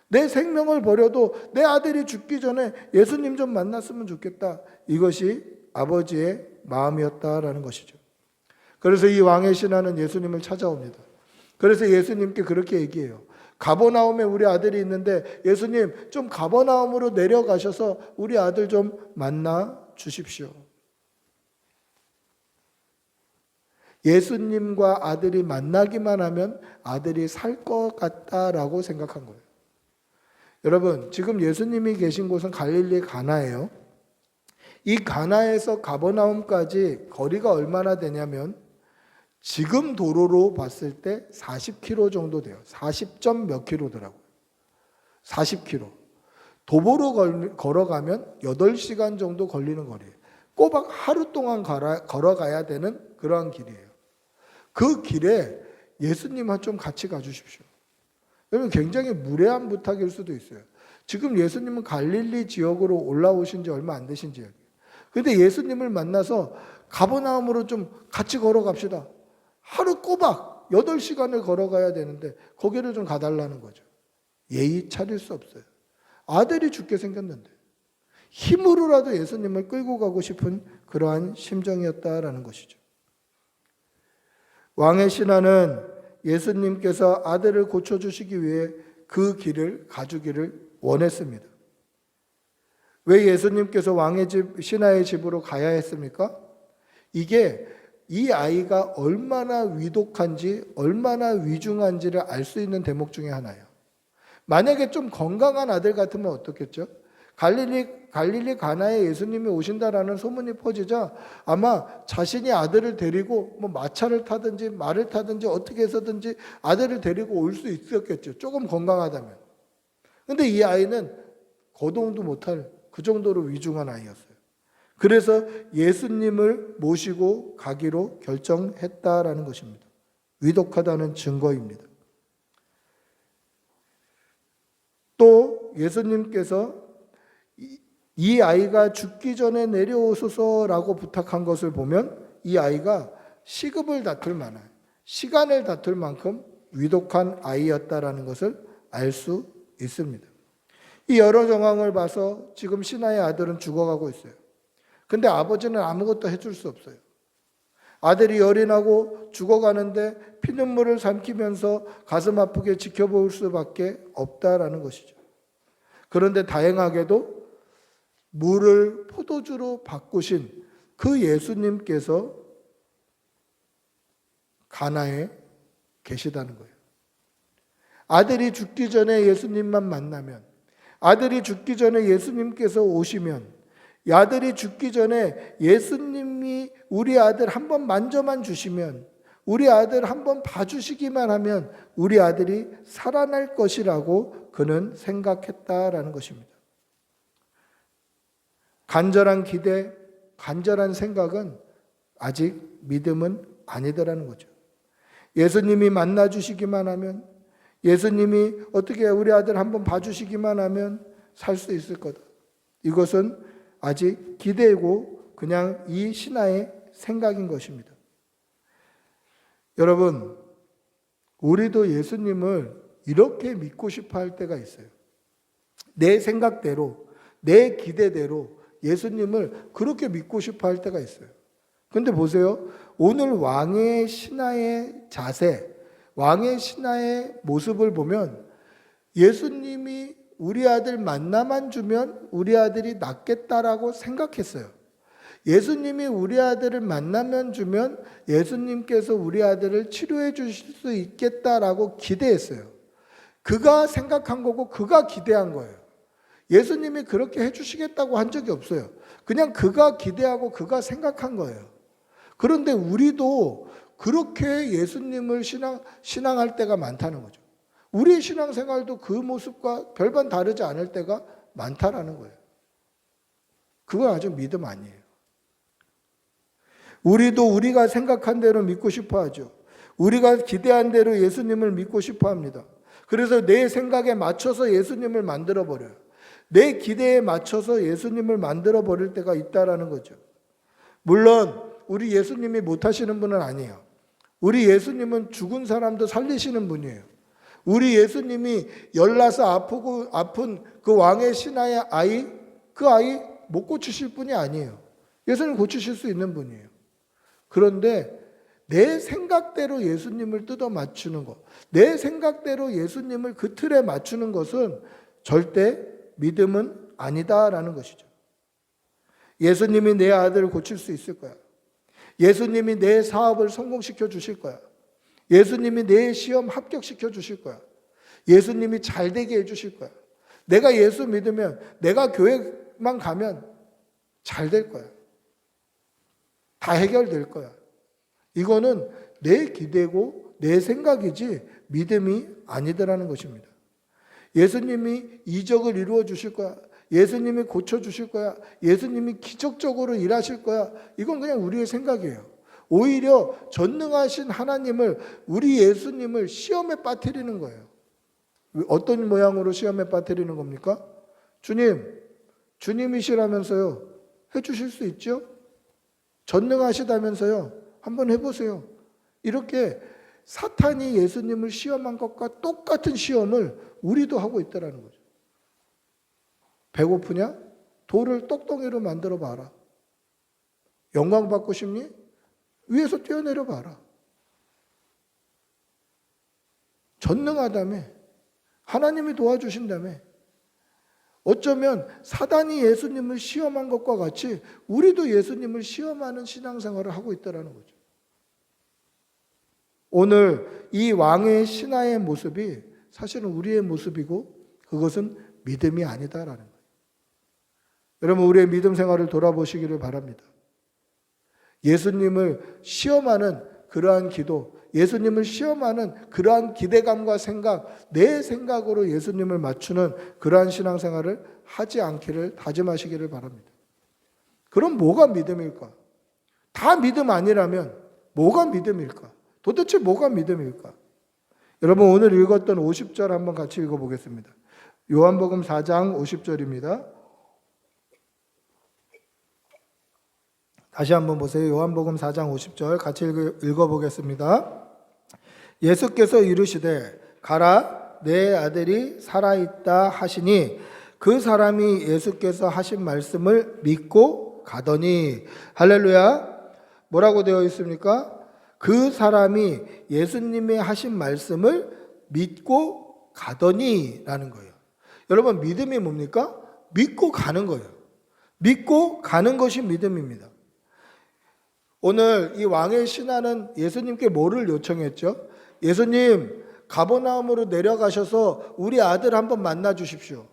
내 생명을 버려도 내 아들이 죽기 전에 예수님 좀 만났으면 좋겠다. 이것이 아버지의 마음이었다라는 것이죠. 그래서 이 왕의 신하는 예수님을 찾아옵니다. 그래서 예수님께 그렇게 얘기해요. 가버나움에 우리 아들이 있는데 예수님 좀 가버나움으로 내려가셔서 우리 아들 좀 만나 주십시오. 예수님과 아들이 만나기만 하면 아들이 살 것 같다라고 생각한 거예요. 여러분, 지금 예수님이 계신 곳은 갈릴리 가나예요. 이 가나에서 가버나움까지 거리가 얼마나 되냐면 지금 도로로 봤을 때 40km 정도 돼요. 40점 몇 킬로더라고요. 40km. 도보로 걸어가면 8시간 정도 걸리는 거리예요. 꼬박 하루 동안 걸어가야 되는 그러한 길이에요. 그 길에 예수님과 좀 같이 가주십시오. 여러분, 굉장히 무례한 부탁일 수도 있어요. 지금 예수님은 갈릴리 지역으로 올라오신 지 얼마 안 되신 지역이에요. 그런데 예수님을 만나서 가버나움으로 좀 같이 걸어갑시다. 하루 꼬박 8시간을 걸어가야 되는데 거기를 좀 가달라는 거죠. 예의 차릴 수 없어요. 아들이 죽게 생겼는데 힘으로라도 예수님을 끌고 가고 싶은 그러한 심정이었다라는 것이죠. 왕의 신하는 예수님께서 아들을 고쳐주시기 위해 그 길을 가주기를 원했습니다. 왜 예수님께서 왕의 집, 신하의 집으로 가야 했습니까? 이게 이 아이가 얼마나 위독한지, 얼마나 위중한지를 알 수 있는 대목 중에 하나예요. 만약에 좀 건강한 아들 같으면 어떻겠죠? 갈릴리 가나에 예수님이 오신다라는 소문이 퍼지자 아마 자신이 아들을 데리고 뭐 마차를 타든지 말을 타든지 어떻게 해서든지 아들을 데리고 올 수 있었겠죠. 조금 건강하다면. 근데 이 아이는 거동도 못할 그 정도로 위중한 아이였어요. 그래서 예수님을 모시고 가기로 결정했다라는 것입니다. 위독하다는 증거입니다. 또 예수님께서 이 아이가 죽기 전에 내려오소서라고 부탁한 것을 보면 이 아이가 시급을 다툴 만한, 시간을 다툴 만큼 위독한 아이였다라는 것을 알 수 있습니다. 이 여러 정황을 봐서 지금 신하의 아들은 죽어가고 있어요. 근데 아버지는 아무것도 해줄 수 없어요. 아들이 열이 나고 죽어가는데 피눈물을 삼키면서 가슴 아프게 지켜볼 수밖에 없다라는 것이죠. 그런데 다행하게도 물을 포도주로 바꾸신 그 예수님께서 가나에 계시다는 거예요. 아들이 죽기 전에 예수님만 만나면, 아들이 죽기 전에 예수님께서 오시면, 아들이 죽기 전에 예수님이 우리 아들 한번 만져만 주시면, 우리 아들 한번 봐주시기만 하면 우리 아들이 살아날 것이라고 그는 생각했다라는 것입니다. 간절한 기대, 간절한 생각은 아직 믿음은 아니더라는 거죠. 예수님이 만나 주시기만 하면, 예수님이 어떻게 우리 아들 한번 봐주시기만 하면 살 수 있을 거다. 이것은 아직 기대고 그냥 이 신하의 생각인 것입니다. 여러분, 우리도 예수님을 이렇게 믿고 싶어 할 때가 있어요. 내 생각대로, 내 기대대로 예수님을 그렇게 믿고 싶어 할 때가 있어요. 근데 보세요. 오늘 왕의 신하의 자세, 왕의 신하의 모습을 보면 예수님이 우리 아들 만나만 주면 우리 아들이 낫겠다라고 생각했어요. 예수님이 우리 아들을 만나면 주면 예수님께서 우리 아들을 치료해 주실 수 있겠다라고 기대했어요. 그가 생각한 거고 그가 기대한 거예요. 예수님이 그렇게 해주시겠다고 한 적이 없어요. 그냥 그가 기대하고 그가 생각한 거예요. 그런데 우리도 그렇게 예수님을 신앙할 때가 많다는 거죠. 우리의 신앙생활도 그 모습과 별반 다르지 않을 때가 많다라는 거예요. 그건 아주 믿음 아니에요. 우리도 우리가 생각한 대로 믿고 싶어 하죠. 우리가 기대한 대로 예수님을 믿고 싶어 합니다. 그래서 내 생각에 맞춰서 예수님을 만들어 버려요. 내 기대에 맞춰서 예수님을 만들어 버릴 때가 있다라는 거죠. 물론 우리 예수님이 못하시는 분은 아니에요. 우리 예수님은 죽은 사람도 살리시는 분이에요. 우리 예수님이 열나서 아픈 그 왕의 신하의 아이, 그 아이 못 고치실 분이 아니에요. 예수님 고치실 수 있는 분이에요. 그런데 내 생각대로 예수님을 뜯어 맞추는 것, 내 생각대로 예수님을 그 틀에 맞추는 것은 절대 믿음은 아니다라는 것이죠. 예수님이 내 아들을 고칠 수 있을 거야. 예수님이 내 사업을 성공시켜 주실 거야. 예수님이 내 시험 합격시켜 주실 거야. 예수님이 잘 되게 해 주실 거야. 내가 예수 믿으면, 내가 교회만 가면 잘 될 거야. 다 해결될 거야. 이거는 내 기대고 내 생각이지 믿음이 아니더라는 것입니다. 예수님이 이적을 이루어 주실 거야. 예수님이 고쳐 주실 거야. 예수님이 기적적으로 일하실 거야. 이건 그냥 우리의 생각이에요. 오히려 전능하신 하나님을, 우리 예수님을 시험에 빠뜨리는 거예요. 어떤 모양으로 시험에 빠뜨리는 겁니까? 주님이시라면서요. 해주실 수 있죠? 전능하시다면서요. 한번 해보세요. 이렇게 사탄이 예수님을 시험한 것과 똑같은 시험을 우리도 하고 있다는 거죠. 배고프냐? 돌을 떡덩이로 만들어 봐라. 영광 받고 싶니? 위에서 뛰어내려 봐라. 전능하다며. 하나님이 도와주신다며. 어쩌면 사단이 예수님을 시험한 것과 같이 우리도 예수님을 시험하는 신앙생활을 하고 있다는 거죠. 오늘 이 왕의 신하의 모습이 사실은 우리의 모습이고 그것은 믿음이 아니다라는 거예요. 여러분, 우리의 믿음 생활을 돌아보시기를 바랍니다. 예수님을 시험하는 그러한 기도, 예수님을 시험하는 그러한 기대감과 생각, 내 생각으로 예수님을 맞추는 그러한 신앙생활을 하지 않기를 다짐하시기를 바랍니다. 그럼 뭐가 믿음일까? 다 믿음 아니라면 뭐가 믿음일까? 도대체 뭐가 믿음일까? 여러분, 오늘 읽었던 50절 한번 같이 읽어보겠습니다. 요한복음 4장 50절입니다. 다시 한번 보세요. 요한복음 4장 50절 같이 읽어보겠습니다. 예수께서 이르시되 가라, 내 아들이 살아있다 하시니 그 사람이 예수께서 하신 말씀을 믿고 가더니. 할렐루야. 뭐라고 되어 있습니까? 그 사람이 예수님이 하신 말씀을 믿고 가더니 라는 거예요. 여러분, 믿음이 뭡니까? 믿고 가는 거예요. 믿고 가는 것이 믿음입니다. 오늘 이 왕의 신하는 예수님께 뭐를 요청했죠? 예수님, 가버나움으로 내려가셔서 우리 아들 한번 만나 주십시오.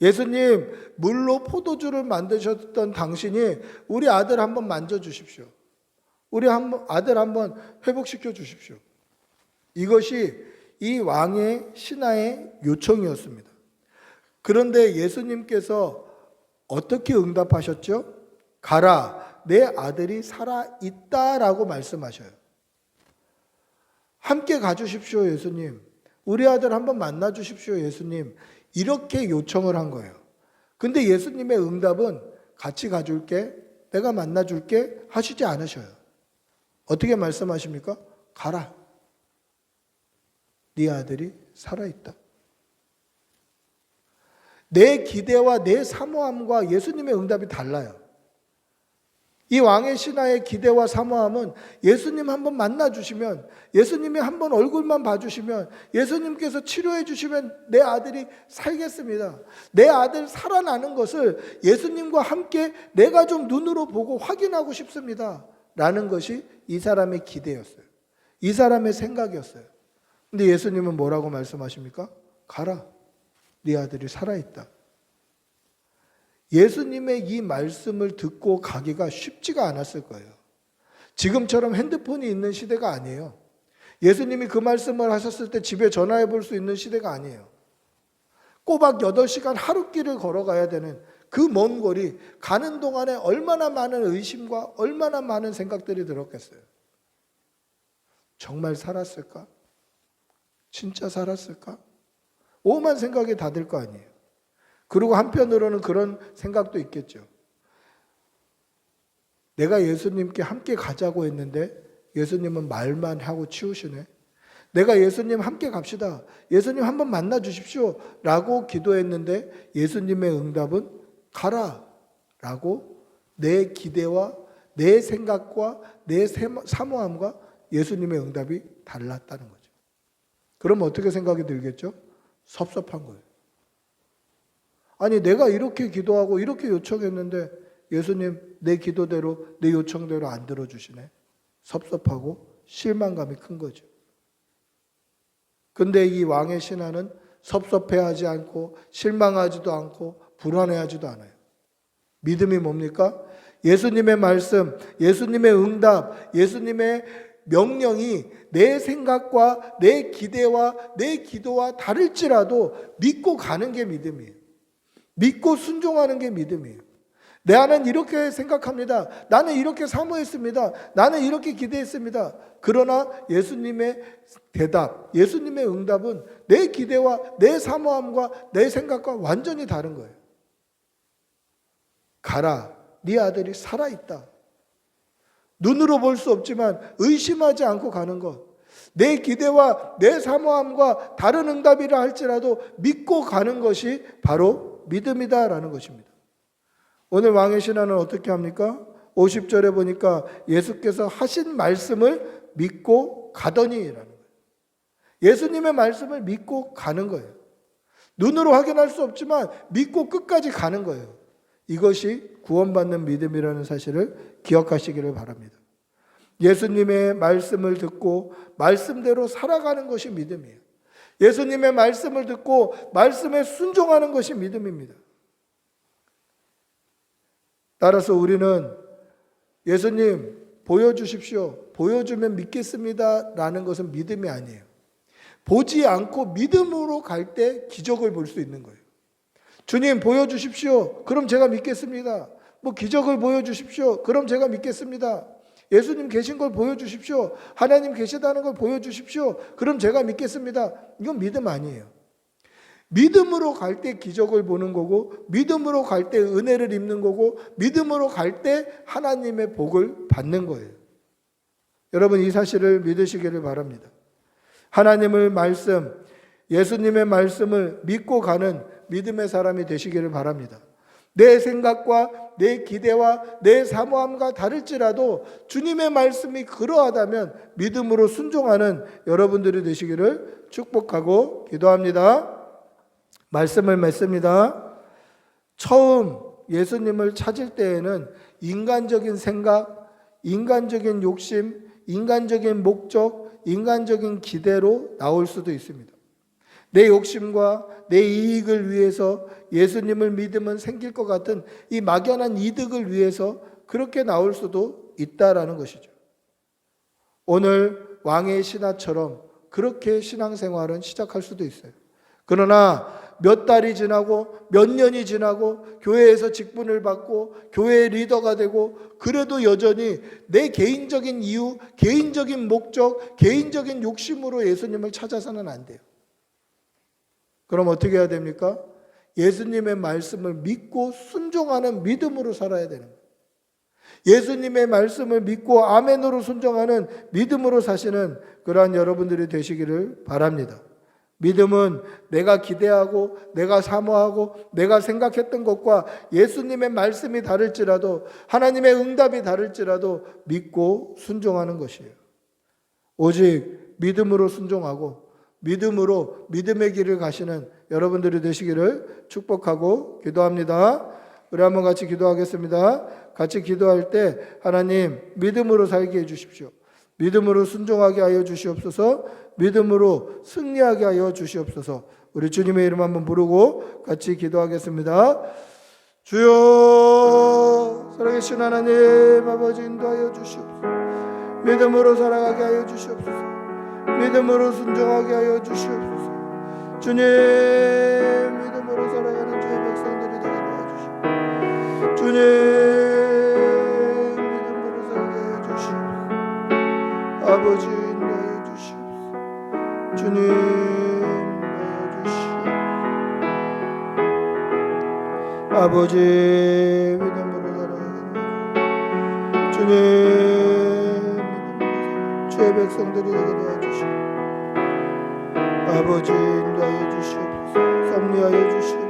예수님, 물로 포도주를 만드셨던 당신이 우리 아들 한번 만져 주십시오. 우리 아들 한번 회복시켜 주십시오. 이것이 이 왕의 신하의 요청이었습니다. 그런데 예수님께서 어떻게 응답하셨죠? 가라, 내 아들이 살아있다라고 말씀하셔요. 함께 가주십시오, 예수님. 우리 아들 한번 만나 주십시오, 예수님. 이렇게 요청을 한 거예요. 근데 예수님의 응답은 같이 가줄게, 내가 만나줄게 하시지 않으셔요. 어떻게 말씀하십니까? 가라. 네 아들이 살아있다. 내 기대와 내 사모함과 예수님의 응답이 달라요. 이 왕의 신하의 기대와 사모함은 예수님 한번 만나주시면, 예수님이 한번 얼굴만 봐주시면, 예수님께서 치료해 주시면 내 아들이 살겠습니다. 내 아들 살아나는 것을 예수님과 함께 내가 좀 눈으로 보고 확인하고 싶습니다. 라는 것이 이 사람의 기대였어요. 이 사람의 생각이었어요. 근데 예수님은 뭐라고 말씀하십니까? 가라. 네 아들이 살아있다. 예수님의 이 말씀을 듣고 가기가 쉽지가 않았을 거예요. 지금처럼 핸드폰이 있는 시대가 아니에요. 예수님이 그 말씀을 하셨을 때 집에 전화해 볼 수 있는 시대가 아니에요. 꼬박 8시간 하루길을 걸어가야 되는 그 먼 거리, 가는 동안에 얼마나 많은 의심과 얼마나 많은 생각들이 들었겠어요. 정말 살았을까? 진짜 살았을까? 오만 생각이 다 들 거 아니에요. 그리고 한편으로는 그런 생각도 있겠죠. 내가 예수님께 함께 가자고 했는데 예수님은 말만 하고 치우시네. 내가 예수님 함께 갑시다. 예수님 한번 만나 주십시오. 라고 기도했는데 예수님의 응답은 가라. 라고 내 기대와 내 생각과 내 사모함과 예수님의 응답이 달랐다는 거죠. 그럼 어떻게 생각이 들겠죠? 섭섭한 거예요. 아니 내가 이렇게 기도하고 이렇게 요청했는데 예수님 내 기도대로 내 요청대로 안 들어주시네. 섭섭하고 실망감이 큰 거죠. 근데 이 왕의 신하는 섭섭해하지 않고 실망하지도 않고 불안해하지도 않아요. 믿음이 뭡니까? 예수님의 말씀, 예수님의 응답, 예수님의 명령이 내 생각과 내 기대와 내 기도와 다를지라도 믿고 가는 게 믿음이에요. 믿고 순종하는 게 믿음이에요. 나는 이렇게 생각합니다. 나는 이렇게 사모했습니다. 나는 이렇게 기대했습니다. 그러나 예수님의 대답, 예수님의 응답은 내 기대와 내 사모함과 내 생각과 완전히 다른 거예요. 가라, 네 아들이 살아있다. 눈으로 볼 수 없지만 의심하지 않고 가는 것. 내 기대와 내 사모함과 다른 응답이라 할지라도 믿고 가는 것이 바로 믿음이다라는 것입니다. 오늘 왕의 신하는 어떻게 합니까? 50절에 보니까 예수께서 하신 말씀을 믿고 가더니라는 거예요. 예수님의 말씀을 믿고 가는 거예요. 눈으로 확인할 수 없지만 믿고 끝까지 가는 거예요. 이것이 구원받는 믿음이라는 사실을 기억하시기를 바랍니다. 예수님의 말씀을 듣고 말씀대로 살아가는 것이 믿음이에요. 예수님의 말씀을 듣고 말씀에 순종하는 것이 믿음입니다. 따라서 우리는 예수님 보여주십시오. 보여주면 믿겠습니다. 라는 것은 믿음이 아니에요. 보지 않고 믿음으로 갈 때 기적을 볼 수 있는 거예요. 주님 보여주십시오. 그럼 제가 믿겠습니다. 기적을 보여주십시오. 그럼 제가 믿겠습니다. 예수님 계신 걸 보여주십시오. 하나님 계시다는 걸 보여주십시오. 그럼 제가 믿겠습니다. 이건 믿음 아니에요. 믿음으로 갈 때 기적을 보는 거고, 믿음으로 갈 때 은혜를 입는 거고, 믿음으로 갈 때 하나님의 복을 받는 거예요. 여러분 이 사실을 믿으시기를 바랍니다. 하나님의 말씀, 예수님의 말씀을 믿고 가는 믿음의 사람이 되시기를 바랍니다. 내 생각과 내 기대와 내 사모함과 다를지라도 주님의 말씀이 그러하다면 믿음으로 순종하는 여러분들이 되시기를 축복하고 기도합니다. 말씀을 맺습니다. 처음 예수님을 찾을 때에는 인간적인 생각, 인간적인 욕심, 인간적인 목적, 인간적인 기대로 나올 수도 있습니다. 내 욕심과 내 이익을 위해서 예수님을 믿으면 생길 것 같은 이 막연한 이득을 위해서 그렇게 나올 수도 있다라는 것이죠. 오늘 왕의 신하처럼 그렇게 신앙생활은 시작할 수도 있어요. 그러나 몇 달이 지나고 몇 년이 지나고 교회에서 직분을 받고 교회의 리더가 되고 그래도 여전히 내 개인적인 이유, 개인적인 목적, 개인적인 욕심으로 예수님을 찾아서는 안 돼요. 그럼 어떻게 해야 됩니까? 예수님의 말씀을 믿고 순종하는 믿음으로 살아야 되는 거예요. 예수님의 말씀을 믿고 아멘으로 순종하는 믿음으로 사시는 그러한 여러분들이 되시기를 바랍니다. 믿음은 내가 기대하고 내가 사모하고 내가 생각했던 것과 예수님의 말씀이 다를지라도 하나님의 응답이 다를지라도 믿고 순종하는 것이에요. 오직 믿음으로 순종하고 믿음으로 믿음의 길을 가시는 여러분들이 되시기를 축복하고 기도합니다. 우리 한번 같이 기도하겠습니다. 같이 기도할 때 하나님 믿음으로 살게 해주십시오. 믿음으로 순종하게 하여 주시옵소서. 믿음으로 승리하게 하여 주시옵소서. 우리 주님의 이름 한번 부르고 같이 기도하겠습니다. 주여, 살아계신 하나님 아버지 인도하여 주시옵소서. 믿음으로 살아가게 하여 주시옵소서. 믿음으로 순종하게 하여 주시옵소서. 주님, 믿음으로 살아가는 주의 백성들이 되게 도와주시옵소서. 주님, 믿음으로 살게 하여 주시옵소서. 아버지 인도하여 주시옵소서. 주님 인도하여 주시옵소서. 아버지 믿음으로 살아가게 주님 주의 백성들이 되게 도와주시옵소서. 아버지 인도하여 주시옵소서. 섭리하여 주시옵소서.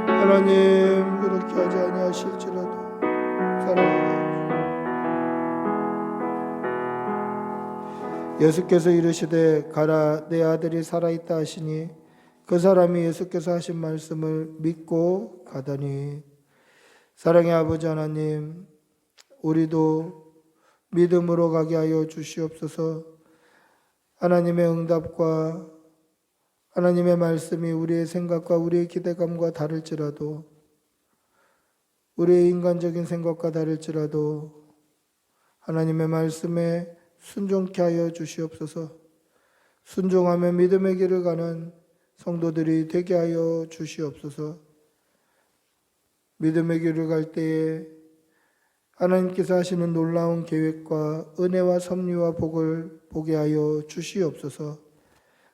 하나님 그렇게 하지 아니하실지라도 사랑하여 예수께서 이르시되 가라 내 아들이 살아있다 하시니 그 사람이 예수께서 하신 말씀을 믿고 가더니 사랑의 아버지 하나님 우리도 믿음으로 가게 하여 주시옵소서. 하나님의 응답과 하나님의 말씀이 우리의 생각과 우리의 기대감과 다를지라도 우리의 인간적인 생각과 다를지라도 하나님의 말씀에 순종케 하여 주시옵소서. 순종하며 믿음의 길을 가는 성도들이 되게 하여 주시옵소서. 믿음의 길을 갈 때에 하나님께서 하시는 놀라운 계획과 은혜와 섭리와 복을 보게 하여 주시옵소서.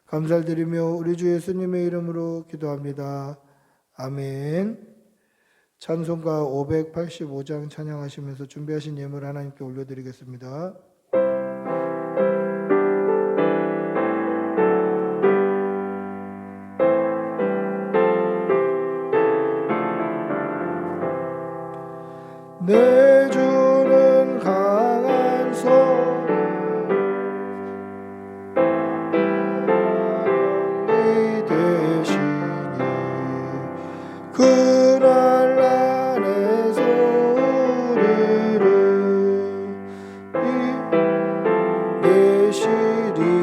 감사를 드리며 우리 주 예수님의 이름으로 기도합니다. 아멘. 찬송가 585장 찬양하시면서 준비하신 예물 하나님께 올려드리겠습니다. 내 주는 강한 손이 되시니 그날 안에서 우리를 내시리로다.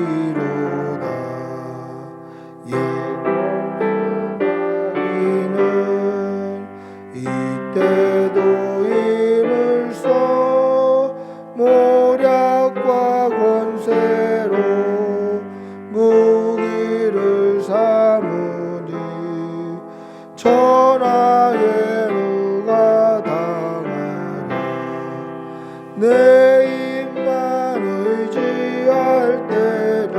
옛날이는 이때도 모략과 권세로 무기를 삼으니 천하에 누가 당하랴. 내 입만 의지할 때는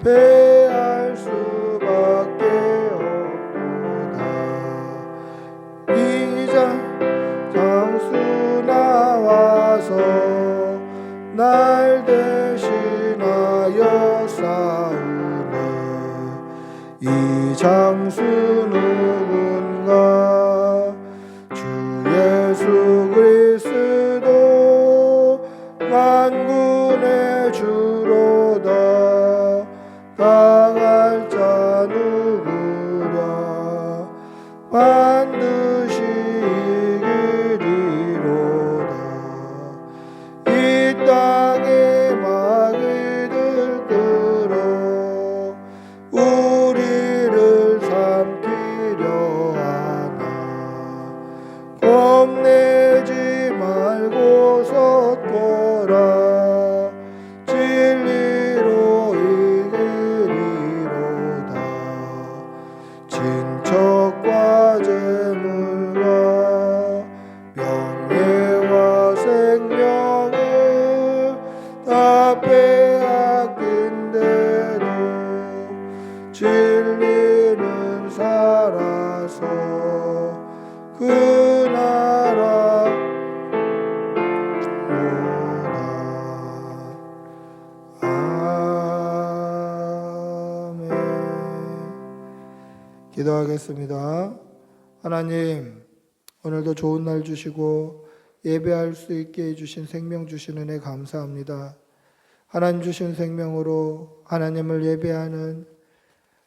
패할 수밖에 없도다. 이자 장수 나와서 날 대신하여 싸우네. 이 장수 누군가 주 예수 그리스도 만군의 주로다. 당할 자 누구랴 반드시 이기리로다. 땅에 마귀들 끌어 우리를 삼키려 하나 겁내지 말고 섰거라 진리로 이기리로다 친척과 재물과 명예와 생명을 다 빼앗긴대도 진리는 살아서 그 나라 오라. 아멘. 기도하겠습니다. 하나님, 오늘도 좋은 날 주시고 예배할 수 있게 해주신 생명 주신 은혜 감사합니다. 하나님 주신 생명으로 하나님을 예배하는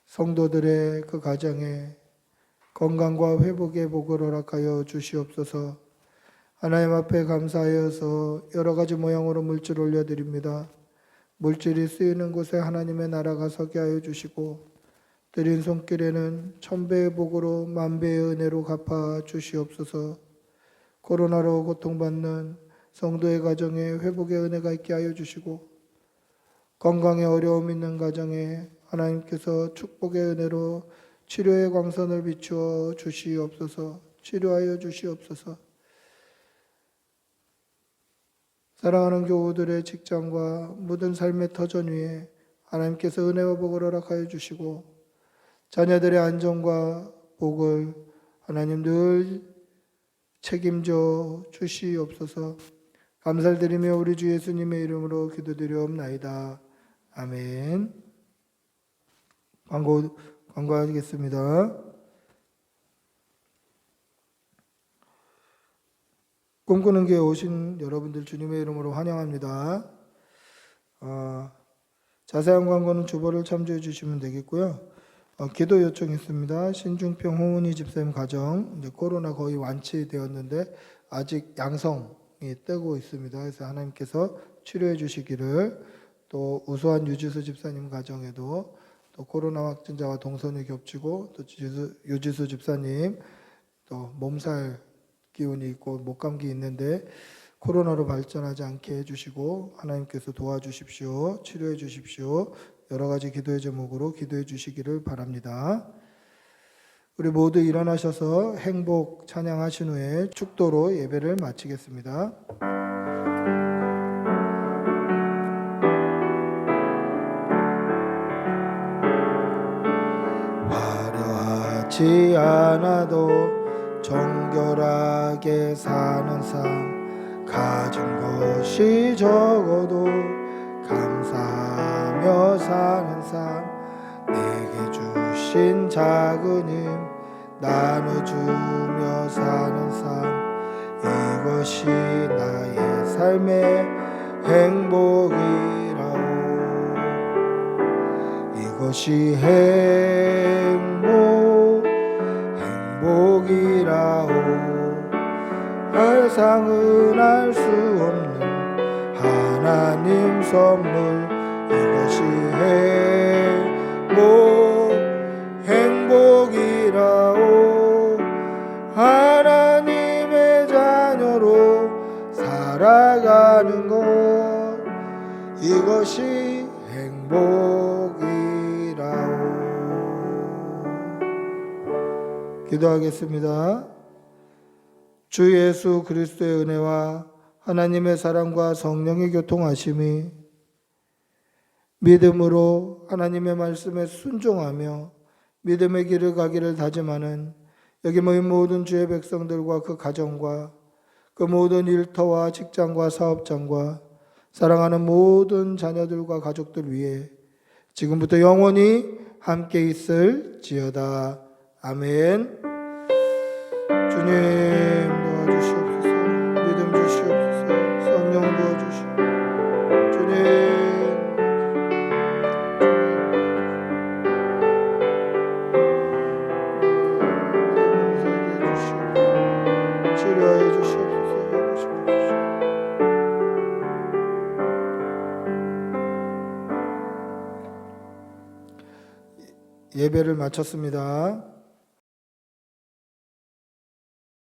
성도들의 그 가정에 건강과 회복의 복을 허락하여 주시옵소서. 하나님 앞에 감사하여서 여러 가지 모양으로 물질 올려드립니다. 물질이 쓰이는 곳에 하나님의 나라가 서게 하여 주시고 드린 손길에는 천배의 복으로 만배의 은혜로 갚아 주시옵소서. 코로나로 고통받는 성도의 가정에 회복의 은혜가 있게 하여 주시고 건강에 어려움 있는 가정에 하나님께서 축복의 은혜로 치료의 광선을 비추어 주시옵소서. 치료하여 주시옵소서. 사랑하는 교우들의 직장과 모든 삶의 터전 위에 하나님께서 은혜와 복을 허락하여 주시고 자녀들의 안정과 복을 하나님 늘 책임져 주시옵소서. 감사를 드리며 우리 주 예수님의 이름으로 기도드리옵나이다. 아멘. 광고하겠습니다. 꿈꾸는 교회 오신 여러분들 주님의 이름으로 환영합니다. 자세한 광고는 주보를 참조해 주시면 되겠고요. 기도 요청 있습니다. 신중평 홍은희 집사님 가정 이제 코로나 거의 완치되었는데 아직 양성이 뜨고 있습니다. 그래서 하나님께서 치료해 주시기를, 또 우수한 유지수 집사님 가정에도 또 코로나 확진자와 동선이 겹치고 또 유지수 집사님 또 몸살 기운이 있고 목감기 있는데 코로나로 발전하지 않게 해주시고 하나님께서 도와주십시오. 치료해 주십시오. 여러 가지 기도의 제목으로 기도해 주시기를 바랍니다. 우리 모두 일어나셔서 행복 찬양하신 후에 축도로 예배를 마치겠습니다. 화려하지 않아도 정결하게 사는 삶, 가진 것이 적어도 감사하며 사는 삶, 내게 주신 작은 힘 나눠주며 사는 삶, 이것이 나의 삶의 행복이라오. 이것이 행복이라오. 세상은 알 수 없는 하나님 선물, 이것이 행복이라오. 하나님의 자녀로 살아가는 것, 이것이 행복이라오. 기도하겠습니다. 주 예수 그리스도의 은혜와 하나님의 사랑과 성령의 교통하심이 믿음으로 하나님의 말씀에 순종하며 믿음의 길을 가기를 다짐하는 여기 모인 모든 주의 백성들과 그 가정과 그 모든 일터와 직장과 사업장과 사랑하는 모든 자녀들과 가족들 위해 지금부터 영원히 함께 있을지어다. 아멘. 주님 도와주시옵소서. 믿음 주시옵소서. 성령을 부어주시옵소서. 주님 치료하여 주시옵소서. 예배를 마쳤습니다.